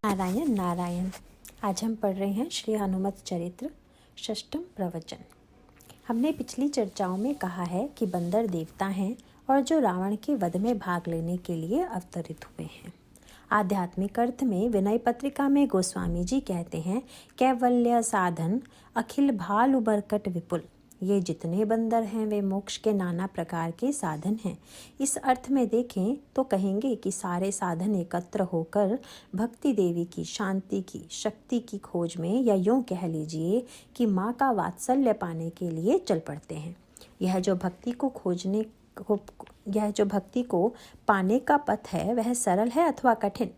नारायण नारायण। आज हम पढ़ रहे हैं श्री हनुमत चरित्र षष्ठम प्रवचन। हमने पिछली चर्चाओं में कहा है कि बंदर देवता हैं और जो रावण के वध में भाग लेने के लिए अवतरित हुए हैं। आध्यात्मिक अर्थ में विनय पत्रिका में गोस्वामी जी कहते हैं, कैवल्य साधन अखिल भालु बरकट विपुल। ये जितने बंदर हैं वे मोक्ष के नाना प्रकार के साधन हैं। इस अर्थ में देखें तो कहेंगे कि सारे साधन एकत्र होकर भक्ति देवी की शांति की शक्ति की खोज में, या यूँ कह लीजिए कि माँ का वात्सल्य पाने के लिए चल पड़ते हैं। यह जो भक्ति को पाने का पथ है वह सरल है अथवा कठिन।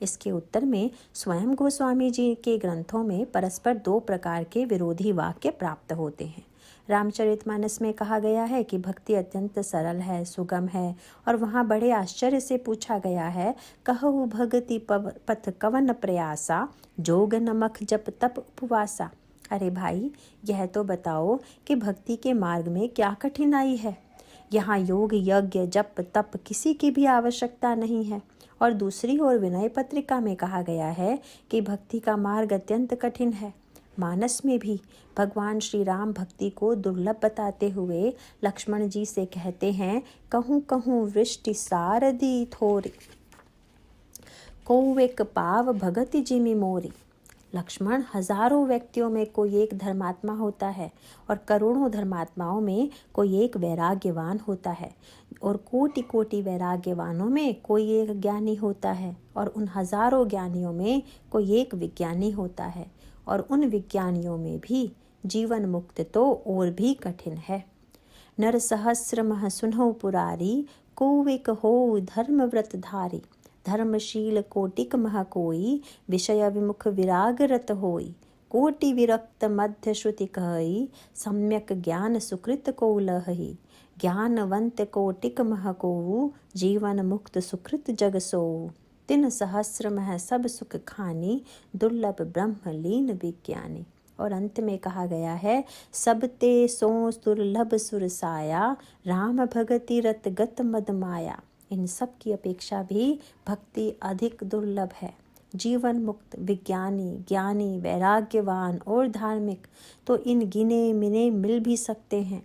इसके उत्तर में स्वयं गोस्वामी जी के ग्रंथों में परस्पर दो प्रकार के विरोधी वाक्य प्राप्त होते हैं। रामचरितमानस में कहा गया है कि भक्ति अत्यंत सरल है, सुगम है, और वहाँ बड़े आश्चर्य से पूछा गया है, कहु भगति पथ कवन प्रयासा, जोग नमक जप तप उपवासा। अरे भाई, यह तो बताओ कि भक्ति के मार्ग में क्या कठिनाई है। यहाँ योग यज्ञ जप तप किसी की भी आवश्यकता नहीं है। और दूसरी ओर विनय पत्रिका में कहा गया है कि भक्ति का मार्ग अत्यंत कठिन है। मानस में भी भगवान श्री राम भक्ति को दुर्लभ बताते हुए लक्ष्मण जी से कहते हैं, कहूँ कहूँ वृष्टि सारदी थोरी, को एक पाव भगति जिमि मोरी। लक्ष्मण, हजारों व्यक्तियों में कोई एक धर्मात्मा होता है और करोड़ों धर्मात्माओं में कोई एक वैराग्यवान होता है, और कोटि कोटि वैराग्यवानों में कोई एक ज्ञानी होता है, और उन हजारों ज्ञानियों में कोई एक विज्ञानी होता है, और उन विज्ञानियों में भी जीवन मुक्त तो और भी कठिन है। नर सहस्र मह सुनहु पुरारी, कोविक हो धर्म व्रत धारी। धर्मशील कोटिक मह कोई, विषय विमुख विराग रत होई। कोटि विरक्त मध्य श्रुति कहई, सम्यक ज्ञान सुकृत को लहई। ज्ञानवंत कोटिक मह कोऊ, जीवन मुक्त सुकृत जग सोऊ। तिन सहस्र मह सब सुख खानी, दुर्लभ ब्रह्म लीन विज्ञानी। और अंत में कहा गया है, सब ते सो दुर्लभ सुर साया, राम भगति रत गत मद माया। इन सब की अपेक्षा भी भक्ति अधिक दुर्लभ है। जीवन मुक्त, विज्ञानी, ज्ञानी, वैराग्यवान और धार्मिक तो इन गिने मिने मिल भी सकते हैं,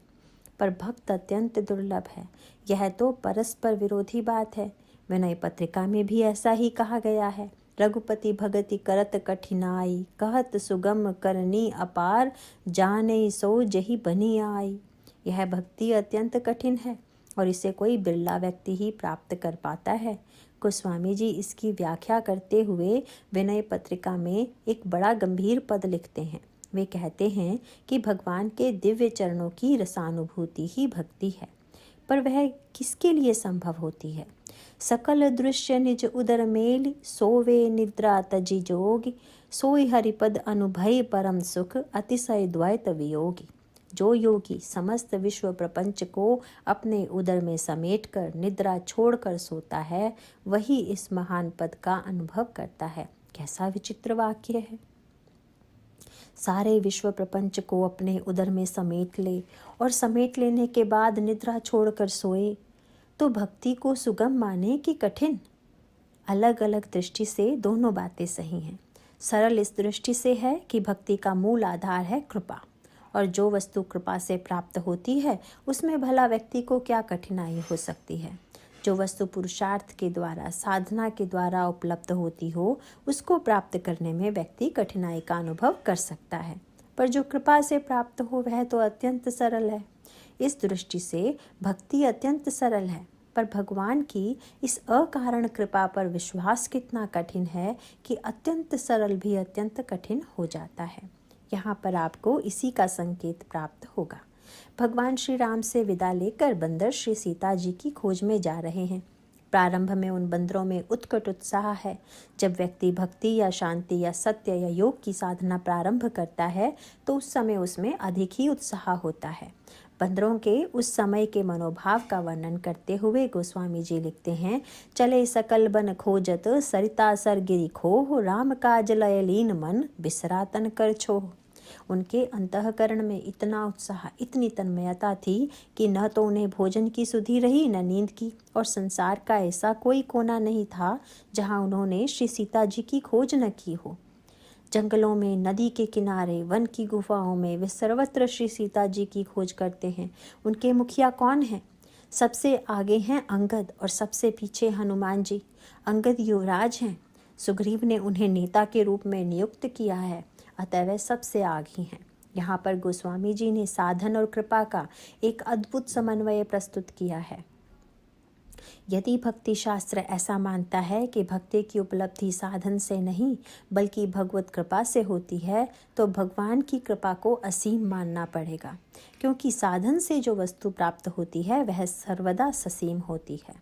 पर भक्त अत्यंत दुर्लभ है। यह तो परस्पर विरोधी बात है। विनय पत्रिका में भी ऐसा ही कहा गया है, रघुपति भगति करत कठिनाई, कहत सुगम करनी अपार, जाने सो जही बनी आई। यह भक्ति अत्यंत कठिन है और इसे कोई बिरला व्यक्ति ही प्राप्त कर पाता है। गोस्वामी जी इसकी व्याख्या करते हुए विनय पत्रिका में एक बड़ा गंभीर पद लिखते हैं। वे कहते हैं कि भगवान के दिव्य चरणों की रसानुभूति ही भक्ति है, पर वह किसके लिए संभव होती है। सकल दृश्य निज उदर मेल, सोवे निद्रा तजी जोगी। सोई हरिपद अनुभय परम सुख, अतिशय द्वैत वियोगी। जो योगी समस्त विश्व प्रपंच को अपने उदर में समेटकर निद्रा छोड़कर सोता है, वही इस महान पद का अनुभव करता है। कैसा विचित्र वाक्य है। सारे विश्व प्रपंच को अपने उदर में समेट ले और समेट लेने के बाद निद्रा छोड़कर सोए, तो भक्ति को सुगम माने कि कठिन। अलग अलग दृष्टि से दोनों बातें सही हैं। सरल इस दृष्टि से है कि भक्ति का मूल आधार है कृपा, और जो वस्तु कृपा से प्राप्त होती है उसमें भला व्यक्ति को क्या कठिनाई हो सकती है। जो वस्तु पुरुषार्थ के द्वारा, साधना के द्वारा उपलब्ध होती हो, उसको प्राप्त करने में व्यक्ति कठिनाई का अनुभव कर सकता है, पर जो कृपा से प्राप्त हो वह तो अत्यंत सरल है। इस दृष्टि से भक्ति अत्यंत सरल है, पर भगवान की इस अकारण कृपा पर विश्वास कितना कठिन है कि अत्यंत सरल भी अत्यंत कठिन हो जाता है। यहाँ पर आपको इसी का संकेत प्राप्त होगा। भगवान श्री राम से विदा लेकर बंदर श्री सीता जी की खोज में जा रहे हैं। प्रारंभ में उन बंदरों में उत्कट उत्साह है। जब व्यक्ति भक्ति या शांति या सत्य या योग की साधना प्रारंभ करता है तो उस समय उसमें अधिक ही उत्साह होता है। बंदरों के उस समय के मनोभाव का वर्णन करते हुए गोस्वामी जी लिखते हैं, चले सकल बन खोजत, सरिता सर गिरि खोह, राम काज लय लीन मन, बिसरा तन कर छोह। उनके अंतःकरण में इतना उत्साह, इतनी तन्मयता थी कि न तो उन्हें भोजन की सुधि रही, न नींद की, और संसार का ऐसा कोई कोना नहीं था जहाँ उन्होंने श्री सीता जी की खोज न की हो। जंगलों में, नदी के किनारे, वन की गुफाओं में वे सर्वत्र श्री सीता जी की खोज करते हैं। उनके मुखिया कौन हैं? सबसे आगे हैं अंगद और सबसे पीछे हनुमान जी। अंगद युवराज हैं, सुग्रीव ने उन्हें नेता के रूप में नियुक्त किया है, अतः वे सबसे आगे हैं। यहाँ पर गोस्वामी जी ने साधन और कृपा का एक अद्भुत समन्वय प्रस्तुत किया है। यदि भक्ति शास्त्र ऐसा मानता है कि भक्ति की उपलब्धि साधन से नहीं बल्कि भगवत कृपा से होती है, तो भगवान की कृपा को असीम मानना पड़ेगा, क्योंकि साधन से जो वस्तु प्राप्त होती है वह सर्वदा ससीम होती है।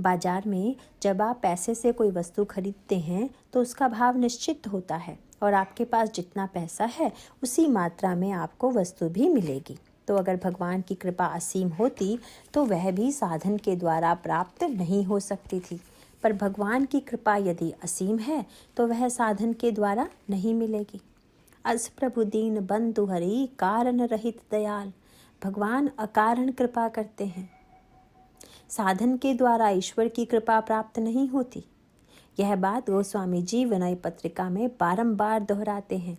बाजार में जब आप पैसे से कोई वस्तु खरीदते हैं तो उसका भाव निश्चित होता है और आपके पास जितना पैसा है उसी मात्रा में आपको वस्तु भी मिलेगी। तो अगर भगवान की कृपा असीम होती तो वह भी साधन के द्वारा प्राप्त नहीं हो सकती थी, पर भगवान की कृपा यदि असीम है तो वह साधन के द्वारा नहीं मिलेगी। अस प्रभु दीन बंधु हरि कारण रहित दयाल। भगवान अकारण कृपा करते हैं। साधन के द्वारा ईश्वर की कृपा प्राप्त नहीं होती। यह बात गोस्वामी जी विनय पत्रिका में बारंबार दोहराते हैं।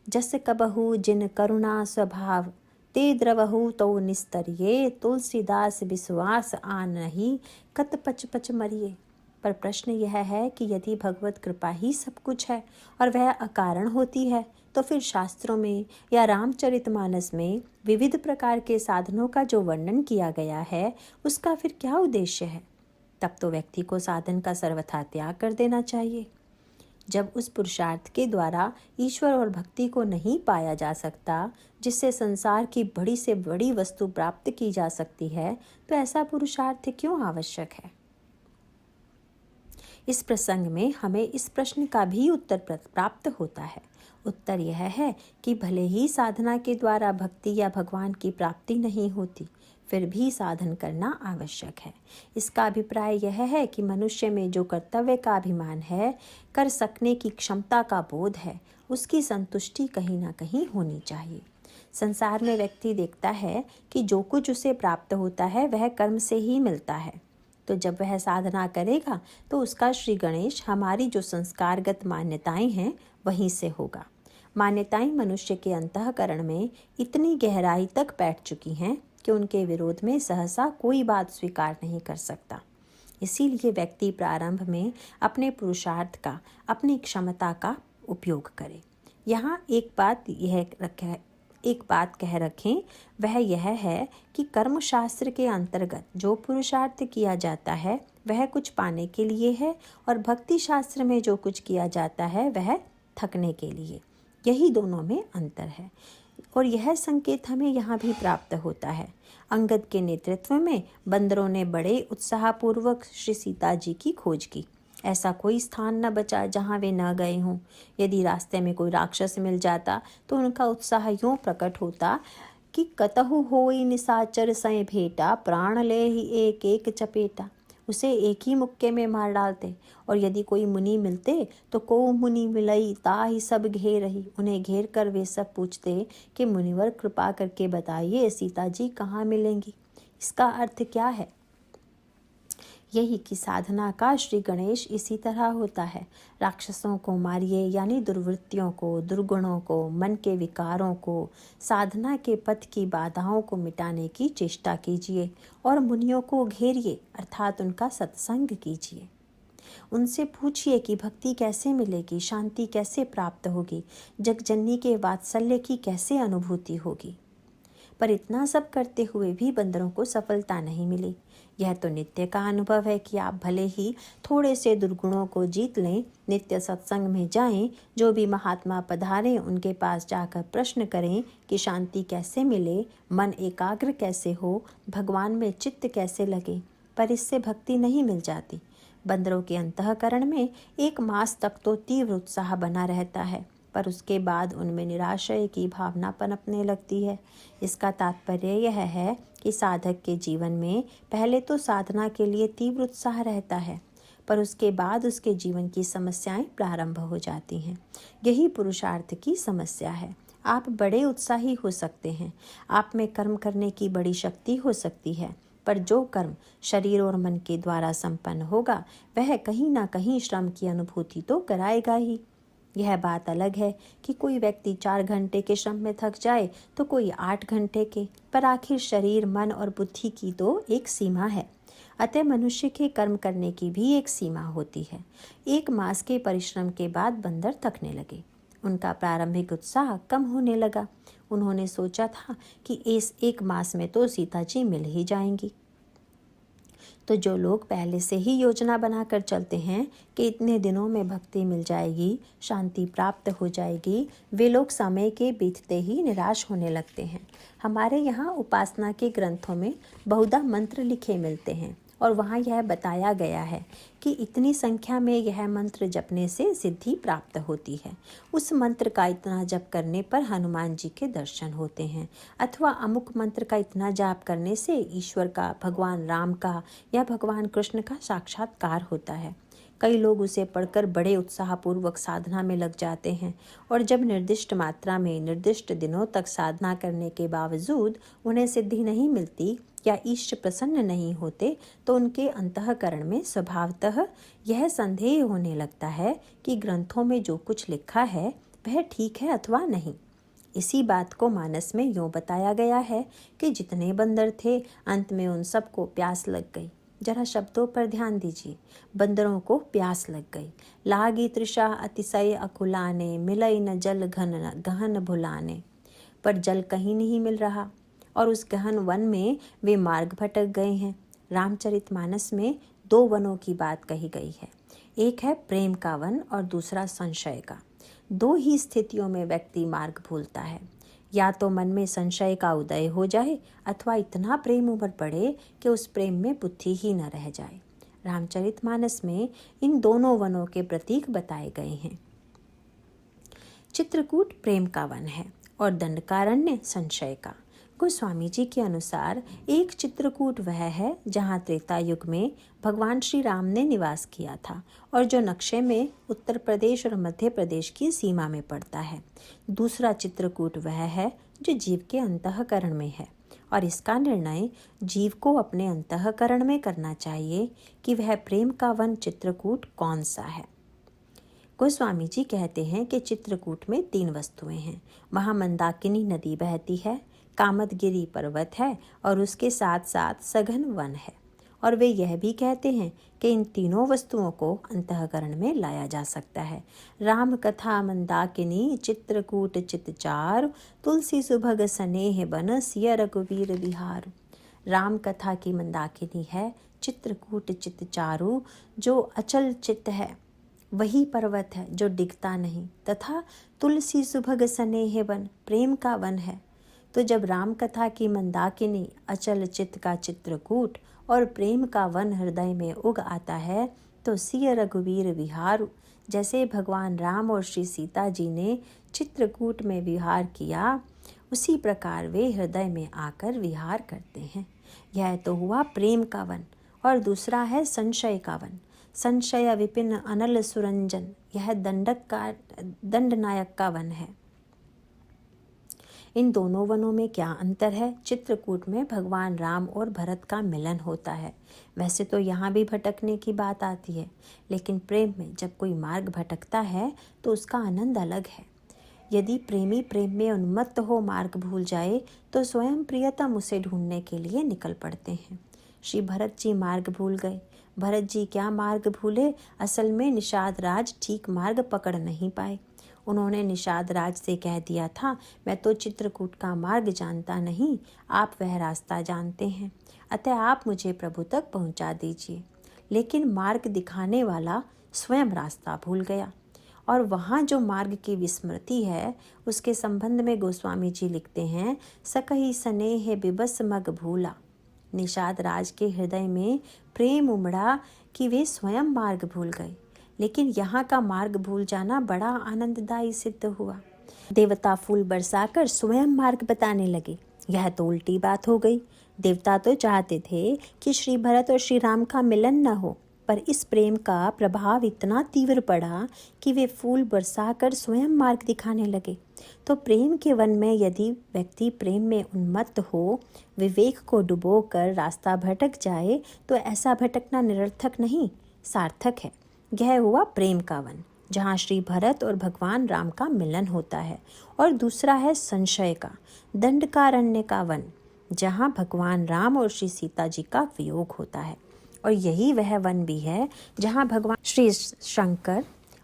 जस कबहु जिन करुणा स्वभाव, ते द्रवहु तो निस्तरिये, तुलसीदास विश्वास आन नहीं, कत पच पच मरिये। पर प्रश्न यह है कि यदि भगवत कृपा ही सब कुछ है और वह अकारण होती है, तो फिर शास्त्रों में या रामचरितमानस में विविध प्रकार के साधनों का जो वर्णन किया गया है उसका फिर क्या उद्देश्य है? तब तो व्यक्ति को साधन का सर्वथा त्याग कर देना चाहिए। जब उस पुरुषार्थ के द्वारा ईश्वर और भक्ति को नहीं पाया जा सकता जिससे संसार की बड़ी से बड़ी वस्तु प्राप्त की जा सकती है, तो ऐसा पुरुषार्थ क्यों आवश्यक है? इस प्रसंग में हमें इस प्रश्न का भी उत्तर प्राप्त होता है। उत्तर यह है कि भले ही साधना के द्वारा भक्ति या भगवान की प्राप्ति नहीं होती, फिर भी साधन करना आवश्यक है। इसका अभिप्राय यह है कि मनुष्य में जो कर्तव्य का अभिमान है, कर सकने की क्षमता का बोध है, उसकी संतुष्टि कहीं ना कहीं होनी चाहिए। संसार में व्यक्ति देखता है कि जो कुछ उसे प्राप्त होता है वह कर्म से ही मिलता है, तो जब वह साधना करेगा तो उसका श्री गणेश हमारी जो संस्कारगत मान्यताएं हैं वहीं से होगा। मान्यताएं मनुष्य के अंतःकरण में इतनी गहराई तक बैठ चुकी हैं कि उनके विरोध में सहसा कोई बात स्वीकार नहीं कर सकता। इसीलिए व्यक्ति प्रारंभ में अपने पुरुषार्थ का, अपनी क्षमता का उपयोग करे। यहाँ एक बात कह रखें, वह यह है कि कर्मशास्त्र के अंतर्गत जो पुरुषार्थ किया जाता है वह कुछ पाने के लिए है और भक्ति शास्त्र में जो कुछ किया जाता है वह थकने के लिए। यही दोनों में अंतर है और यह संकेत हमें यहाँ भी प्राप्त होता है। अंगद के नेतृत्व में बंदरों ने बड़े उत्साहपूर्वक श्री सीता जी की खोज की। ऐसा कोई स्थान न बचा जहाँ वे न गए हों। यदि रास्ते में कोई राक्षस मिल जाता तो उनका उत्साह यूँ प्रकट होता कि कतहु होई निशाचर सय भेटा, प्राण ले ही एक एक चपेटा। उसे एक ही मुक्के में मार डालते। और यदि कोई मुनि मिलते तो को मुनि मिलई ताहि सब घेरही। उन्हें घेर कर वे सब पूछते कि मुनिवर कृपा करके बताइए सीता जी कहाँ मिलेंगी। इसका अर्थ क्या है? यही कि साधना का श्री गणेश इसी तरह होता है। राक्षसों को मारिए, यानी दुर्वृत्तियों को, दुर्गुणों को, मन के विकारों को, साधना के पथ की बाधाओं को मिटाने की चेष्टा कीजिए और मुनियों को घेरिए, अर्थात उनका सत्संग कीजिए। उनसे पूछिए कि भक्ति कैसे मिलेगी, शांति कैसे प्राप्त होगी, जगजननी के वात्सल्य की कैसे अनुभूति होगी। पर इतना सब करते हुए भी बंदरों को सफलता नहीं मिली। यह तो नित्य का अनुभव है कि आप भले ही थोड़े से दुर्गुणों को जीत लें, नित्य सत्संग में जाएं, जो भी महात्मा पधारें उनके पास जाकर प्रश्न करें कि शांति कैसे मिले, मन एकाग्र कैसे हो, भगवान में चित्त कैसे लगे, पर इससे भक्ति नहीं मिल जाती। बंदरों के अंतःकरण में 1 मास तक तो तीव्र उत्साह बना रहता है, पर उसके बाद उनमें निराशय की भावना पनपने लगती है। इसका तात्पर्य यह है कि साधक के जीवन में पहले तो साधना के लिए तीव्र उत्साह रहता है, पर उसके बाद उसके जीवन की समस्याएं प्रारंभ हो जाती हैं। यही पुरुषार्थ की समस्या है। आप बड़े उत्साही हो सकते हैं, आप में कर्म करने की बड़ी शक्ति हो सकती है, पर जो कर्म शरीर और मन के द्वारा संपन्न होगा वह कहीं ना कहीं श्रम की अनुभूति तो कराएगा ही। यह बात अलग है कि कोई व्यक्ति 4 घंटे के श्रम में थक जाए तो कोई 8 घंटे के, पर आखिर शरीर, मन और बुद्धि की तो एक सीमा है। अतः मनुष्य के कर्म करने की भी एक सीमा होती है। 1 मास के परिश्रम के बाद बंदर थकने लगे। उनका प्रारंभिक उत्साह कम होने लगा। उन्होंने सोचा था कि इस 1 मास में तो सीता जी मिल ही जाएंगी। तो जो लोग पहले से ही योजना बनाकर चलते हैं कि इतने दिनों में भक्ति मिल जाएगी, शांति प्राप्त हो जाएगी, वे लोग समय के बीतते ही निराश होने लगते हैं। हमारे यहाँ उपासना के ग्रंथों में बहुधा मंत्र लिखे मिलते हैं और वहाँ यह बताया गया है कि इतनी संख्या में यह मंत्र जपने से सिद्धि प्राप्त होती है। उस मंत्र का इतना जप करने पर हनुमान जी के दर्शन होते हैं, अथवा अमुक मंत्र का इतना जाप करने से ईश्वर का, भगवान राम का या भगवान कृष्ण का साक्षात्कार होता है। कई लोग उसे पढ़कर बड़े उत्साहपूर्वक साधना में लग जाते हैं और जब निर्दिष्ट मात्रा में निर्दिष्ट दिनों तक साधना करने के बावजूद उन्हें सिद्धि नहीं मिलती या ईश्वर प्रसन्न नहीं होते तो उनके अंतःकरण में स्वभावतः यह संदेह होने लगता है कि ग्रंथों में जो कुछ लिखा है वह ठीक है अथवा नहीं। इसी बात को मानस में यूँ बताया गया है कि जितने बंदर थे अंत में उन सबको प्यास लग गई। जरा शब्दों पर ध्यान दीजिए। बंदरों को प्यास लग गई। लागी तृषा अतिशय अकुलाने, मिलई न जल घन गहन भुलाने। पर जल कहीं नहीं मिल रहा और उस गहन वन में वे मार्ग भटक गए हैं। रामचरितमानस में 2 वनों की बात कही गई है। एक है प्रेम का वन और दूसरा संशय का। 2 ही स्थितियों में व्यक्ति मार्ग भूलता है। या तो मन में संशय का उदय हो जाए अथवा इतना प्रेम उमड़ पड़े कि उस प्रेम में बुद्धि ही न रह जाए। रामचरितमानस में इन दोनों वनों के प्रतीक बताए गए हैं। चित्रकूट प्रेम का वन है और दंडकारण्य संशय का। गोस्वामी जी के अनुसार एक चित्रकूट वह है जहाँ त्रेता युग में भगवान श्री राम ने निवास किया था और जो नक्शे में उत्तर प्रदेश और मध्य प्रदेश की सीमा में पड़ता है। दूसरा चित्रकूट वह है जो जीव के अंतःकरण में है और इसका निर्णय जीव को अपने अंतःकरण में करना चाहिए कि वह प्रेम का वन चित्रकूट कौन सा है। गोस्वामी जी कहते हैं कि चित्रकूट में 3 वस्तुएं हैं। वहाँ मंदाकिनी नदी बहती है, कामदगिरी पर्वत है और उसके साथ साथ सघन वन है। और वे यह भी कहते हैं कि इन तीनों वस्तुओं को अंतःकरण में लाया जा सकता है। राम कथा मंदाकिनी चित्रकूट चितचार, तुलसी सुभग स्नेह बन सिय रघुवीर विहार। राम कथा की मंदाकिनी है चित्रकूट चितचारु, जो अचल चित्त है, वही पर्वत है जो डिगता नहीं, तथा तुलसी सुभग स्नेह वन प्रेम का वन है। तो जब राम कथा की मंदाकिनी, अचल चित्त का चित्रकूट और प्रेम का वन हृदय में उग आता है तो सिय रघुवीर विहार, जैसे भगवान राम और श्री सीता जी ने चित्रकूट में विहार किया उसी प्रकार वे हृदय में आकर विहार करते हैं। यह तो हुआ प्रेम का वन। और दूसरा है संशय का वन। संशय विपिन अनल सुरंजन, यह दंडनायक का वन है। इन दोनों वनों में क्या अंतर है? चित्रकूट में भगवान राम और भरत का मिलन होता है। वैसे तो यहाँ भी भटकने की बात आती है, लेकिन प्रेम में जब कोई मार्ग भटकता है तो उसका आनंद अलग है। यदि प्रेमी प्रेम में उन्मत्त हो मार्ग भूल जाए तो स्वयं प्रियतम उसे ढूंढने के लिए निकल पड़ते हैं। श्री भरत जी मार्ग भूल गए। भरत जी क्या मार्ग भूले, असल में निषाद राज ठीक मार्ग पकड़ नहीं पाए। उन्होंने निषाद राज से कह दिया था, मैं तो चित्रकूट का मार्ग जानता नहीं, आप वह रास्ता जानते हैं, अतः आप मुझे प्रभु तक पहुंचा दीजिए। लेकिन मार्ग दिखाने वाला स्वयं रास्ता भूल गया। और वहाँ जो मार्ग की विस्मृति है उसके संबंध में गोस्वामी जी लिखते हैं, सकही स्नेह बिबस मग भूला। निषाद राज के हृदय में प्रेम उमड़ा कि वे स्वयं मार्ग भूल गए, लेकिन यहाँ का मार्ग भूल जाना बड़ा आनंददायी सिद्ध हुआ। देवता फूल बरसाकर स्वयं मार्ग बताने लगे। यह तो उल्टी बात हो गई। देवता तो चाहते थे कि श्री भरत और श्री राम का मिलन न हो, पर इस प्रेम का प्रभाव इतना तीव्र पड़ा कि वे फूल बरसाकर स्वयं मार्ग दिखाने लगे। तो प्रेम के वन में यदि व्यक्ति प्रेम में उन्मत्त हो, विवेक को डुबोकर रास्ता भटक जाए, तो ऐसा भटकना निरर्थक नहीं, सार्थक है। यह हुआ प्रेम का वन, जहाँ श्री भरत और भगवान राम का मिलन होता है। और दूसरा है संशय का, दंडकारण्य का वन, जहाँ भगवान राम और श्री सीता जी का वियोग होता है। और यही वह वन भी है जहाँ भगवान श्री शंकर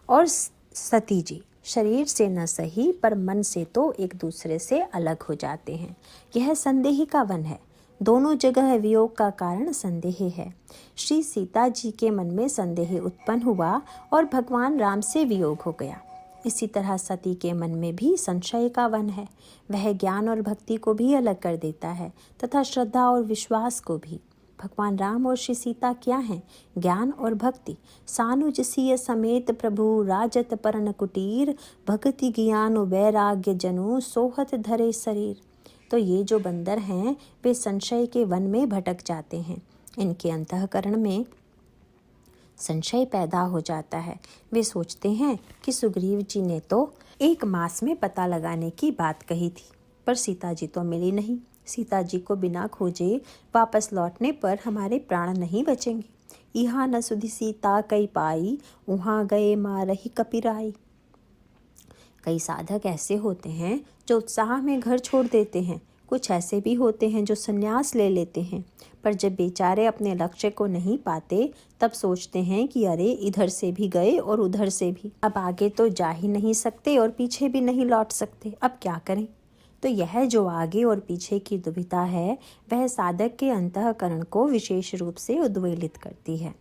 और सती जी शरीर से न सही पर मन से तो एक दूसरे से अलग हो जाते हैं। यह संदेह का वन है। दोनों जगह वियोग का कारण संदेह है। श्री सीता जी के मन में संदेह उत्पन्न हुआ और भगवान राम से वियोग हो गया। इसी तरह सती के मन में भी संशय का वन है। वह ज्ञान और भक्ति को भी अलग कर देता है तथा श्रद्धा और विश्वास को भी। भगवान राम और श्री सीता क्या हैं? ज्ञान और भक्ति। सानुजसीय समेत प्रभु राजत परन कुटीर, भक्ति ज्ञान वैराग्य जनु सोहत धरे शरीर। तो ये जो बंदर हैं वे संशय के वन में भटक जाते हैं। इनके अंतःकरण में संशय पैदा हो जाता है। वे सोचते हैं कि सुग्रीव जी ने तो 1 मास में पता लगाने की बात कही थी, पर सीता जी तो मिली नहीं। सीता जी को बिना खोजे वापस लौटने पर हमारे प्राण नहीं बचेंगे। यहाँ न सुधि सीता कई पाई, वहाँ गए मारही कपिराई। कई साधक ऐसे होते हैं जो उत्साह में घर छोड़ देते हैं। कुछ ऐसे भी होते हैं जो संन्यास ले लेते हैं, पर जब बेचारे अपने लक्ष्य को नहीं पाते तब सोचते हैं कि अरे इधर से भी गए और उधर से भी, अब आगे तो जा ही नहीं सकते और पीछे भी नहीं लौट सकते, अब क्या करें। तो यह जो आगे और पीछे की दुविधा है वह साधक के अंतःकरण को विशेष रूप से उद्वेलित करती है।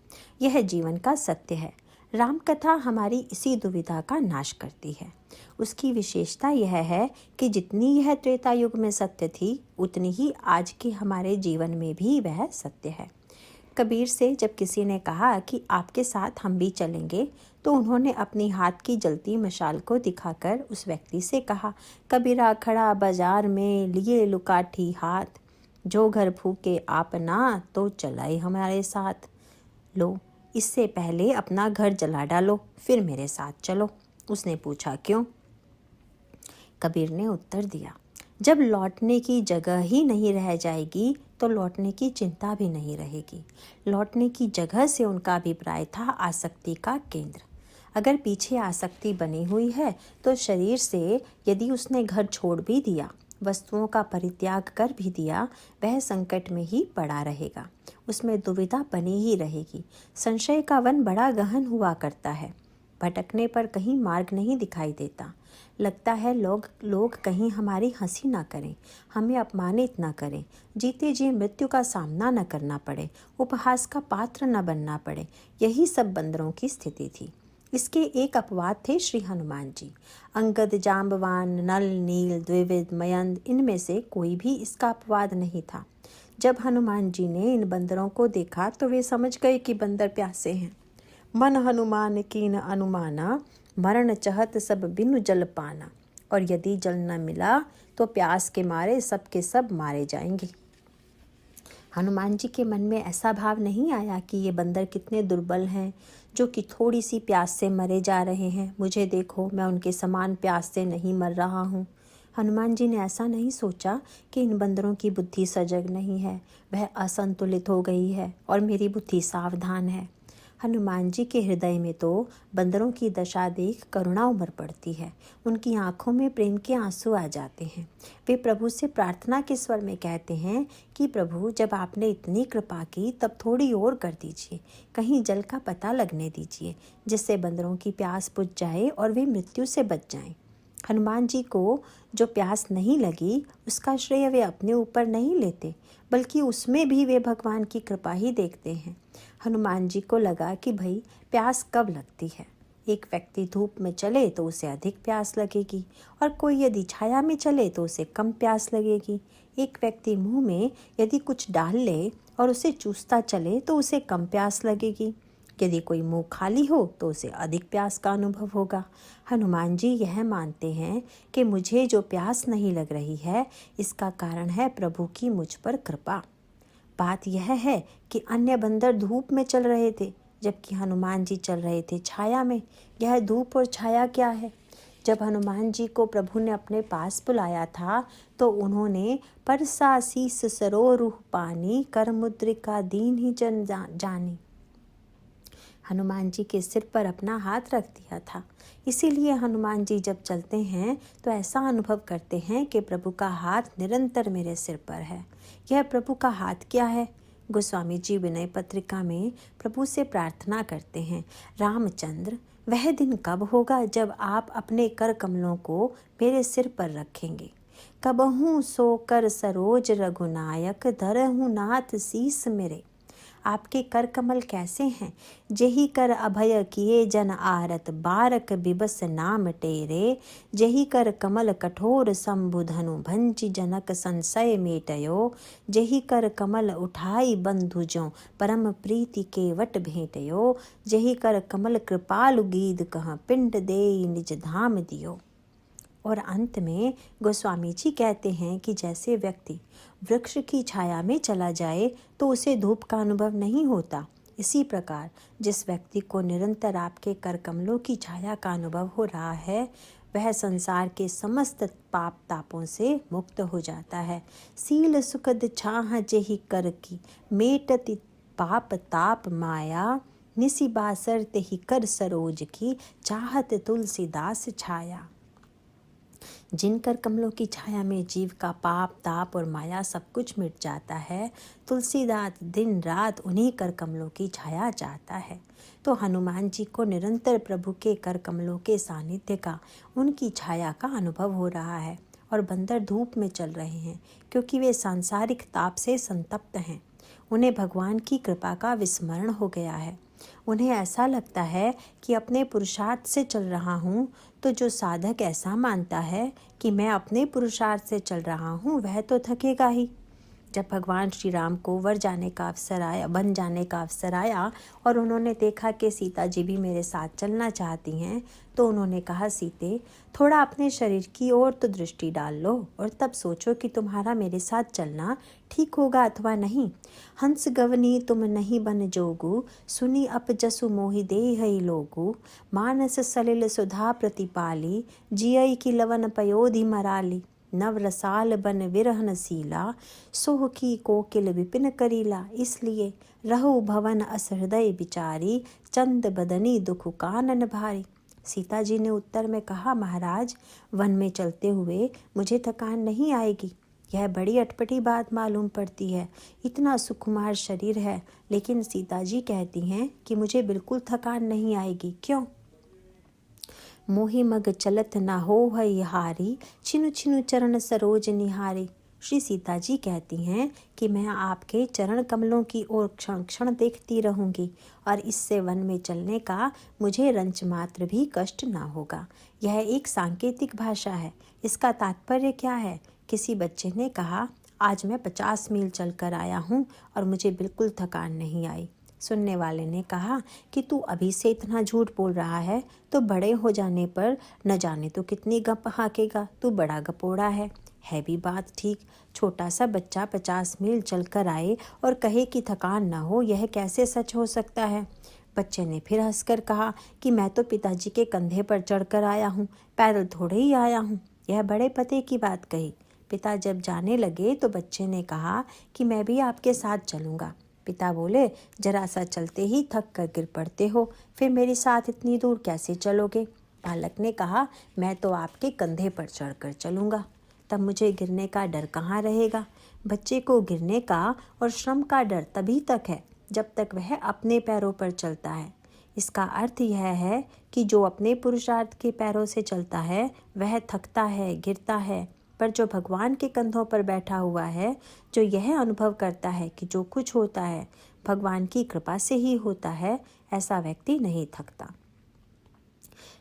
यह जीवन का सत्य है। राम कथा हमारी इसी दुविधा का नाश करती है। उसकी विशेषता यह है कि जितनी यह त्रेता युग में सत्य थी उतनी ही आज के हमारे जीवन में भी वह सत्य है। कबीर से जब किसी ने कहा कि आपके साथ हम भी चलेंगे, तो उन्होंने अपनी हाथ की जलती मशाल को दिखाकर उस व्यक्ति से कहा, कबीरा खड़ा बाजार में लिए लुकाठी हाथ, जो घर फूके आप ना तो चलाए हमारे साथ। लो, इससे पहले अपना घर जला डालो, फिर मेरे साथ चलो। उसने पूछा क्यों? कबीर ने उत्तर दिया, जब लौटने की जगह ही नहीं रह जाएगी तो लौटने की चिंता भी नहीं रहेगी। लौटने की जगह से उनका अभिप्राय था आसक्ति का केंद्र। अगर पीछे आसक्ति बनी हुई है तो शरीर से यदि उसने घर छोड़ भी दिया, वस्तुओं का परित्याग कर भी दिया, वह संकट में ही पड़ा रहेगा। उसमें दुविधा बनी ही रहेगी। संशय का वन बड़ा गहन हुआ करता है। भटकने पर कहीं मार्ग नहीं दिखाई देता। लगता है लोग कहीं हमारी हंसी ना करें, हमें अपमानित ना करें, जीते जी मृत्यु का सामना न करना पड़े, उपहास का पात्र न बनना पड़े। यही सब बंदरों की स्थिति थी। इसके एक अपवाद थे श्री हनुमान जी। अंगद, जाम्बवान, नल, नील, द्विविद, मयंद, इनमें से कोई भी इसका अपवाद नहीं था। जब हनुमान जी ने इन बंदरों को देखा तो वे समझ गए कि बंदर प्यासे हैं। मन हनुमान कीन अनुमाना, मरण चहत सब बिनु जल पाना। और यदि जल न मिला तो प्यास के मारे सब के सब मारे जाएंगे। हनुमान जी के मन में ऐसा भाव नहीं आया कि ये बंदर कितने दुर्बल हैं, जो कि थोड़ी सी प्यास से मरे जा रहे हैं। मुझे देखो, मैं उनके समान प्यास से नहीं मर रहा हूँ। हनुमान जी ने ऐसा नहीं सोचा कि इन बंदरों की बुद्धि सजग नहीं है, वह असंतुलित हो गई है और मेरी बुद्धि सावधान है। हनुमान जी के हृदय में तो बंदरों की दशा देख करुणा उमड़ पड़ती है। उनकी आंखों में प्रेम के आंसू आ जाते हैं। वे प्रभु से प्रार्थना के स्वर में कहते हैं कि प्रभु, जब आपने इतनी कृपा की तब थोड़ी और कर दीजिए, कहीं जल का पता लगने दीजिए, जिससे बंदरों की प्यास बुझ जाए और वे मृत्यु से बच जाएं। हनुमान जी को जो प्यास नहीं लगी उसका श्रेय वे अपने ऊपर नहीं लेते, बल्कि उसमें भी वे भगवान की कृपा ही देखते हैं। हनुमान जी को लगा कि भाई प्यास कब लगती है। एक व्यक्ति धूप में चले तो उसे अधिक प्यास लगेगी, और कोई यदि छाया में चले तो उसे कम प्यास लगेगी। एक व्यक्ति मुंह में यदि कुछ डाल ले और उसे चूसता चले तो उसे कम प्यास लगेगी। यदि कोई मुंह खाली हो तो उसे अधिक प्यास का अनुभव होगा। हनुमान जी यह मानते हैं कि मुझे जो प्यास नहीं लग रही है इसका कारण है प्रभु की मुझ पर कृपा। बात यह है कि अन्य बंदर धूप में चल रहे थे, जबकि हनुमान जी चल रहे थे छाया में। यह धूप और छाया क्या है? जब हनुमान जी को प्रभु ने अपने पास बुलाया था तो उन्होंने परसा शीस सरोरुह पानी कर मुद्रिका दीन ही जन जानी। हनुमान जी के सिर पर अपना हाथ रख दिया था। इसीलिए हनुमान जी जब चलते हैं तो ऐसा अनुभव करते हैं कि प्रभु का हाथ निरंतर मेरे सिर पर है। यह प्रभु का हाथ क्या है? गोस्वामी जी विनय पत्रिका में प्रभु से प्रार्थना करते हैं, रामचंद्र, वह दिन कब होगा जब आप अपने कर कमलों को मेरे सिर पर रखेंगे? कबहूँ सो कर सरोज रघुनायक धरहूँ नाथ शीस मेरे। आपके कर कमल कैसे हैं? जेहि कर अभय किए जन आरत बारक बिबस नाम टेरे। जेहि कर कमल कठोर शंभुधनु भंजि जनक संशय मेटयो। जेहि कर कमल उठाई बंधुजों परम प्रीति के वट भेंटयो। जेहि कर कमल कृपालु गीध कह पिंड देई निज धाम दियो। और अंत में गोस्वामी जी कहते हैं कि जैसे व्यक्ति वृक्ष की छाया में चला जाए तो उसे धूप का अनुभव नहीं होता, इसी प्रकार जिस व्यक्ति को निरंतर आपके कर कमलों की छाया का अनुभव हो रहा है वह संसार के समस्त पाप तापों से मुक्त हो जाता है। सील सुखद छाह जेहि कर की मेटति पाप ताप माया। निसी बासर तेहि कर सरोज की चाहत तुलसीदास छाया। जिन कर कमलों की छाया में जीव का पाप ताप और माया सब कुछ मिट जाता है, तुलसीदास दिन रात उन्हीं कर कमलों की छाया चाहता है। तो हनुमान जी को निरंतर प्रभु के कर कमलों के सानिध्य का, उनकी छाया का अनुभव हो रहा है। और बंदर धूप में चल रहे हैं क्योंकि वे सांसारिक ताप से संतप्त हैं। उन्हें भगवान की कृपा का विस्मरण हो गया है। उन्हें ऐसा लगता है कि अपने पुरुषार्थ से चल रहा हूँ, तो जो साधक ऐसा मानता है कि मैं अपने पुरुषार्थ से चल रहा हूँ वह तो थकेगा ही। जब भगवान श्री राम को वन जाने का अवसर आया और उन्होंने देखा कि सीता जी भी मेरे साथ चलना चाहती हैं, तो उन्होंने कहा, सीते, थोड़ा अपने शरीर की ओर तो दृष्टि डाल लो और तब सोचो कि तुम्हारा मेरे साथ चलना ठीक होगा अथवा नहीं। हंस गवनी तुम नहीं बन जोगु, सुनी अप जसु मोहि देहई लोगु। मानस सलिल सुधा प्रतिपाली, जियई की लवन पयोधि मराली। नव रसाल बन विरहन सीला, सोह की कोकिल विपिन करीला। इसलिए रहु भवन अस हृदय बिचारी, चंद बदनी दुख कानन भारी। सीता जी ने उत्तर में कहा, महाराज, वन में चलते हुए मुझे थकान नहीं आएगी। यह बड़ी अटपटी बात मालूम पड़ती है। इतना सुकुमार शरीर है, लेकिन सीता जी कहती हैं कि मुझे बिल्कुल थकान नहीं आएगी। क्यों? मोहि मग चलत न हो है हारी, छिनु छिनु चरण सरोज निहारी। श्री सीता जी कहती हैं कि मैं आपके चरण कमलों की ओर क्षण क्षण देखती रहूंगी और इससे वन में चलने का मुझे रंच मात्र भी कष्ट ना होगा। यह एक सांकेतिक भाषा है। इसका तात्पर्य क्या है? किसी बच्चे ने कहा, आज मैं 50 मील चलकर आया हूँ और मुझे बिल्कुल थकान नहीं आई। सुनने वाले ने कहा कि तू अभी से इतना झूठ बोल रहा है तो बड़े हो जाने पर न जाने तो कितनी गप हाकेगा, तू बड़ा गपोड़ा है भी बात ठीक। छोटा सा बच्चा 50 मील चलकर आए और कहे कि थकान ना हो, यह कैसे सच हो सकता है? बच्चे ने फिर हंसकर कहा कि मैं तो पिताजी के कंधे पर चढ़कर आया हूँ, पैदल थोड़े ही आया हूँ। यह बड़े पते की बात कही। पिता जब जाने लगे तो बच्चे ने कहा कि मैं भी आपके साथ चलूँगा। पिता बोले, जरा सा चलते ही थक कर गिर पड़ते हो, फिर मेरे साथ इतनी दूर कैसे चलोगे? बालक ने कहा, मैं तो आपके कंधे पर चढ़कर चलूँगा, तब मुझे गिरने का डर कहाँ रहेगा? बच्चे को गिरने का और श्रम का डर तभी तक है जब तक वह अपने पैरों पर चलता है। इसका अर्थ यह है कि जो अपने पुरुषार्थ के पैरों से चलता है वह थकता है, गिरता है, पर जो भगवान के कंधों पर बैठा हुआ है, जो यह अनुभव करता है कि जो कुछ होता है भगवान की कृपा से ही होता है, ऐसा व्यक्ति नहीं थकता।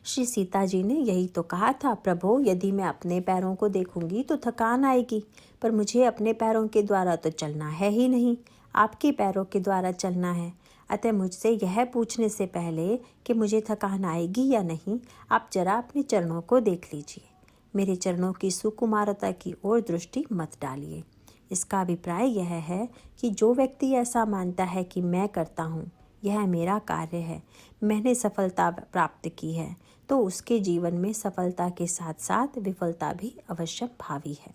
श्री सीता जी ने यही तो कहा था, प्रभु, यदि मैं अपने पैरों को देखूंगी तो थकान आएगी, पर मुझे अपने पैरों के द्वारा तो चलना है ही नहीं, आपके पैरों के द्वारा चलना है। अतः मुझसे यह पूछने से पहले कि मुझे थकान आएगी या नहीं, आप जरा अपने चरणों को देख लीजिए। मेरे चरणों की सुकुमारता की ओर दृष्टि मत डालिए। इसका अभिप्राय यह है कि जो व्यक्ति ऐसा मानता है कि मैं करता हूँ, यह मेरा कार्य है, मैंने सफलता प्राप्त की है, तो उसके जीवन में सफलता के साथ साथ विफलता भी अवश्य भावी है।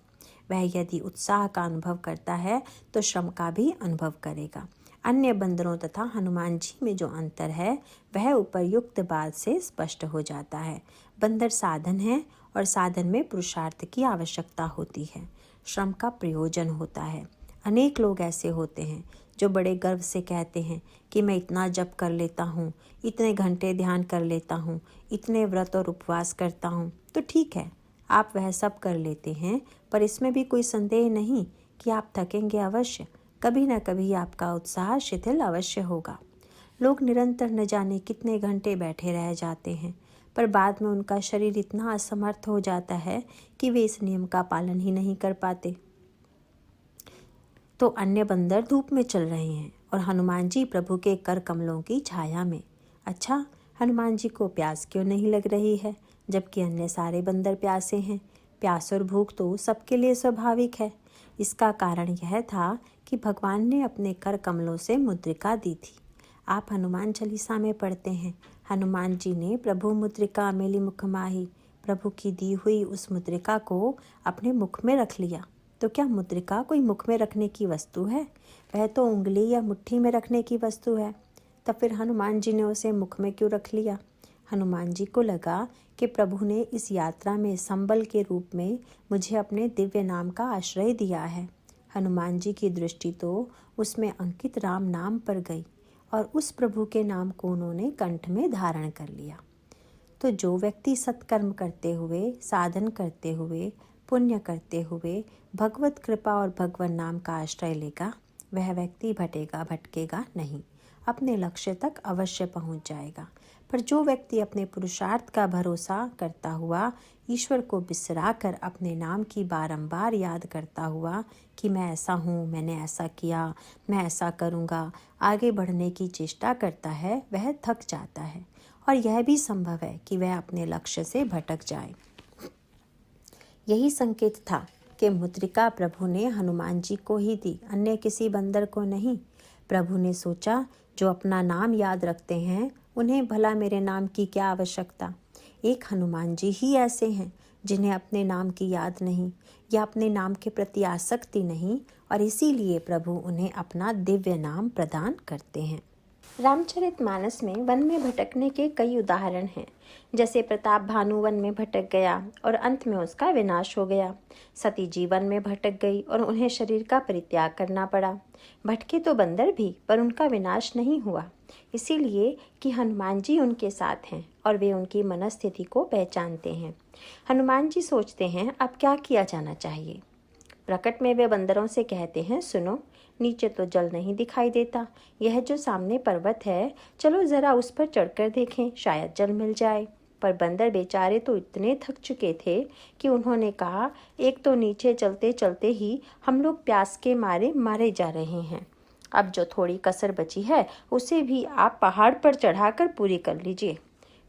वह यदि उत्साह का अनुभव करता है तो श्रम का भी अनुभव करेगा। अन्य बंदरों तथा हनुमान जी में जो अंतर है वह उपर्युक्त बात से स्पष्ट हो जाता है। बंदर साधन है और साधन में पुरुषार्थ की आवश्यकता होती है, श्रम का प्रयोजन होता है। अनेक लोग ऐसे होते हैं जो बड़े गर्व से कहते हैं कि मैं इतना जप कर लेता हूँ, इतने घंटे ध्यान कर लेता हूँ, इतने व्रत और उपवास करता हूँ। तो ठीक है, आप वह सब कर लेते हैं, पर इसमें भी कोई संदेह नहीं कि आप थकेंगे अवश्य। कभी न कभी आपका उत्साह शिथिल अवश्य होगा। लोग निरंतर न जाने कितने घंटे बैठे रह जाते हैं, पर बाद में उनका शरीर इतना असमर्थ हो जाता है कि वे इस नियम का पालन ही नहीं कर पाते। तो अन्य बंदर धूप में चल रहे हैं और हनुमान जी प्रभु के कर कमलों की छाया में। अच्छा, हनुमान जी को प्यास क्यों नहीं लग रही है, जबकि अन्य सारे बंदर प्यासे हैं? प्यास और भूख तो सबके लिए स्वाभाविक है। इसका कारण यह था कि भगवान ने अपने कर कमलों से मुद्रिका दी थी। आप हनुमान चालीसा में पढ़ते हैं, हनुमान जी ने प्रभु मुद्रिका मेली मुख माही, प्रभु की दी हुई उस मुद्रिका को अपने मुख में रख लिया। तो क्या मुद्रिका कोई मुख में रखने की वस्तु है? वह तो उंगली या मुट्ठी में रखने की वस्तु है। तब फिर हनुमान जी ने उसे मुख में क्यों रख लिया? हनुमान जी को लगा कि प्रभु ने इस यात्रा में संबल के रूप में मुझे अपने दिव्य नाम का आश्रय दिया है। हनुमान जी की दृष्टि तो उसमें अंकित राम नाम पर गई और उस प्रभु के नाम को उन्होंने कंठ में धारण कर लिया। तो जो व्यक्ति सत्कर्म करते हुए, साधन करते हुए, पुण्य करते हुए भगवत कृपा और भगवान नाम का आश्रय लेगा, वह व्यक्ति भटकेगा नहीं, अपने लक्ष्य तक अवश्य पहुंच जाएगा। पर जो व्यक्ति अपने पुरुषार्थ का भरोसा करता हुआ ईश्वर को बिसराकर अपने नाम की बारंबार याद करता हुआ कि मैं ऐसा हूँ, मैंने ऐसा किया, मैं ऐसा करूँगा, आगे बढ़ने की चेष्टा करता है, वह थक जाता है और यह भी संभव है कि वह अपने लक्ष्य से भटक जाए। यही संकेत था कि मुद्रिका प्रभु ने हनुमान जी को ही दी, अन्य किसी बंदर को नहीं। प्रभु ने सोचा, जो अपना नाम याद रखते हैं उन्हें भला मेरे नाम की क्या आवश्यकता। एक हनुमान जी ही ऐसे हैं जिन्हें अपने नाम की याद नहीं या अपने नाम के प्रति आसक्ति नहीं, और इसीलिए प्रभु उन्हें अपना दिव्य नाम प्रदान करते हैं। रामचरितमानस में वन में भटकने के कई उदाहरण हैं। जैसे प्रताप भानु वन में भटक गया और अंत में उसका विनाश हो गया। सती जी वन में भटक गई और उन्हें शरीर का परित्याग करना पड़ा। भटके तो बंदर भी, पर उनका विनाश नहीं हुआ, इसीलिए कि हनुमान जी उनके साथ हैं और वे उनकी मनस्थिति को पहचानते हैं। हनुमान जी सोचते हैं अब क्या किया जाना चाहिए। प्रकट में वे बंदरों से कहते हैं, सुनो, नीचे तो जल नहीं दिखाई देता, यह जो सामने पर्वत है, चलो जरा उस पर चढ़कर देखें, शायद जल मिल जाए। पर बंदर बेचारे तो इतने थक चुके थे कि उन्होंने कहा, एक तो नीचे चलते चलते ही हम लोग प्यास के मारे मारे जा रहे हैं, अब जो थोड़ी कसर बची है उसे भी आप पहाड़ पर चढ़ाकर पूरी कर लीजिए।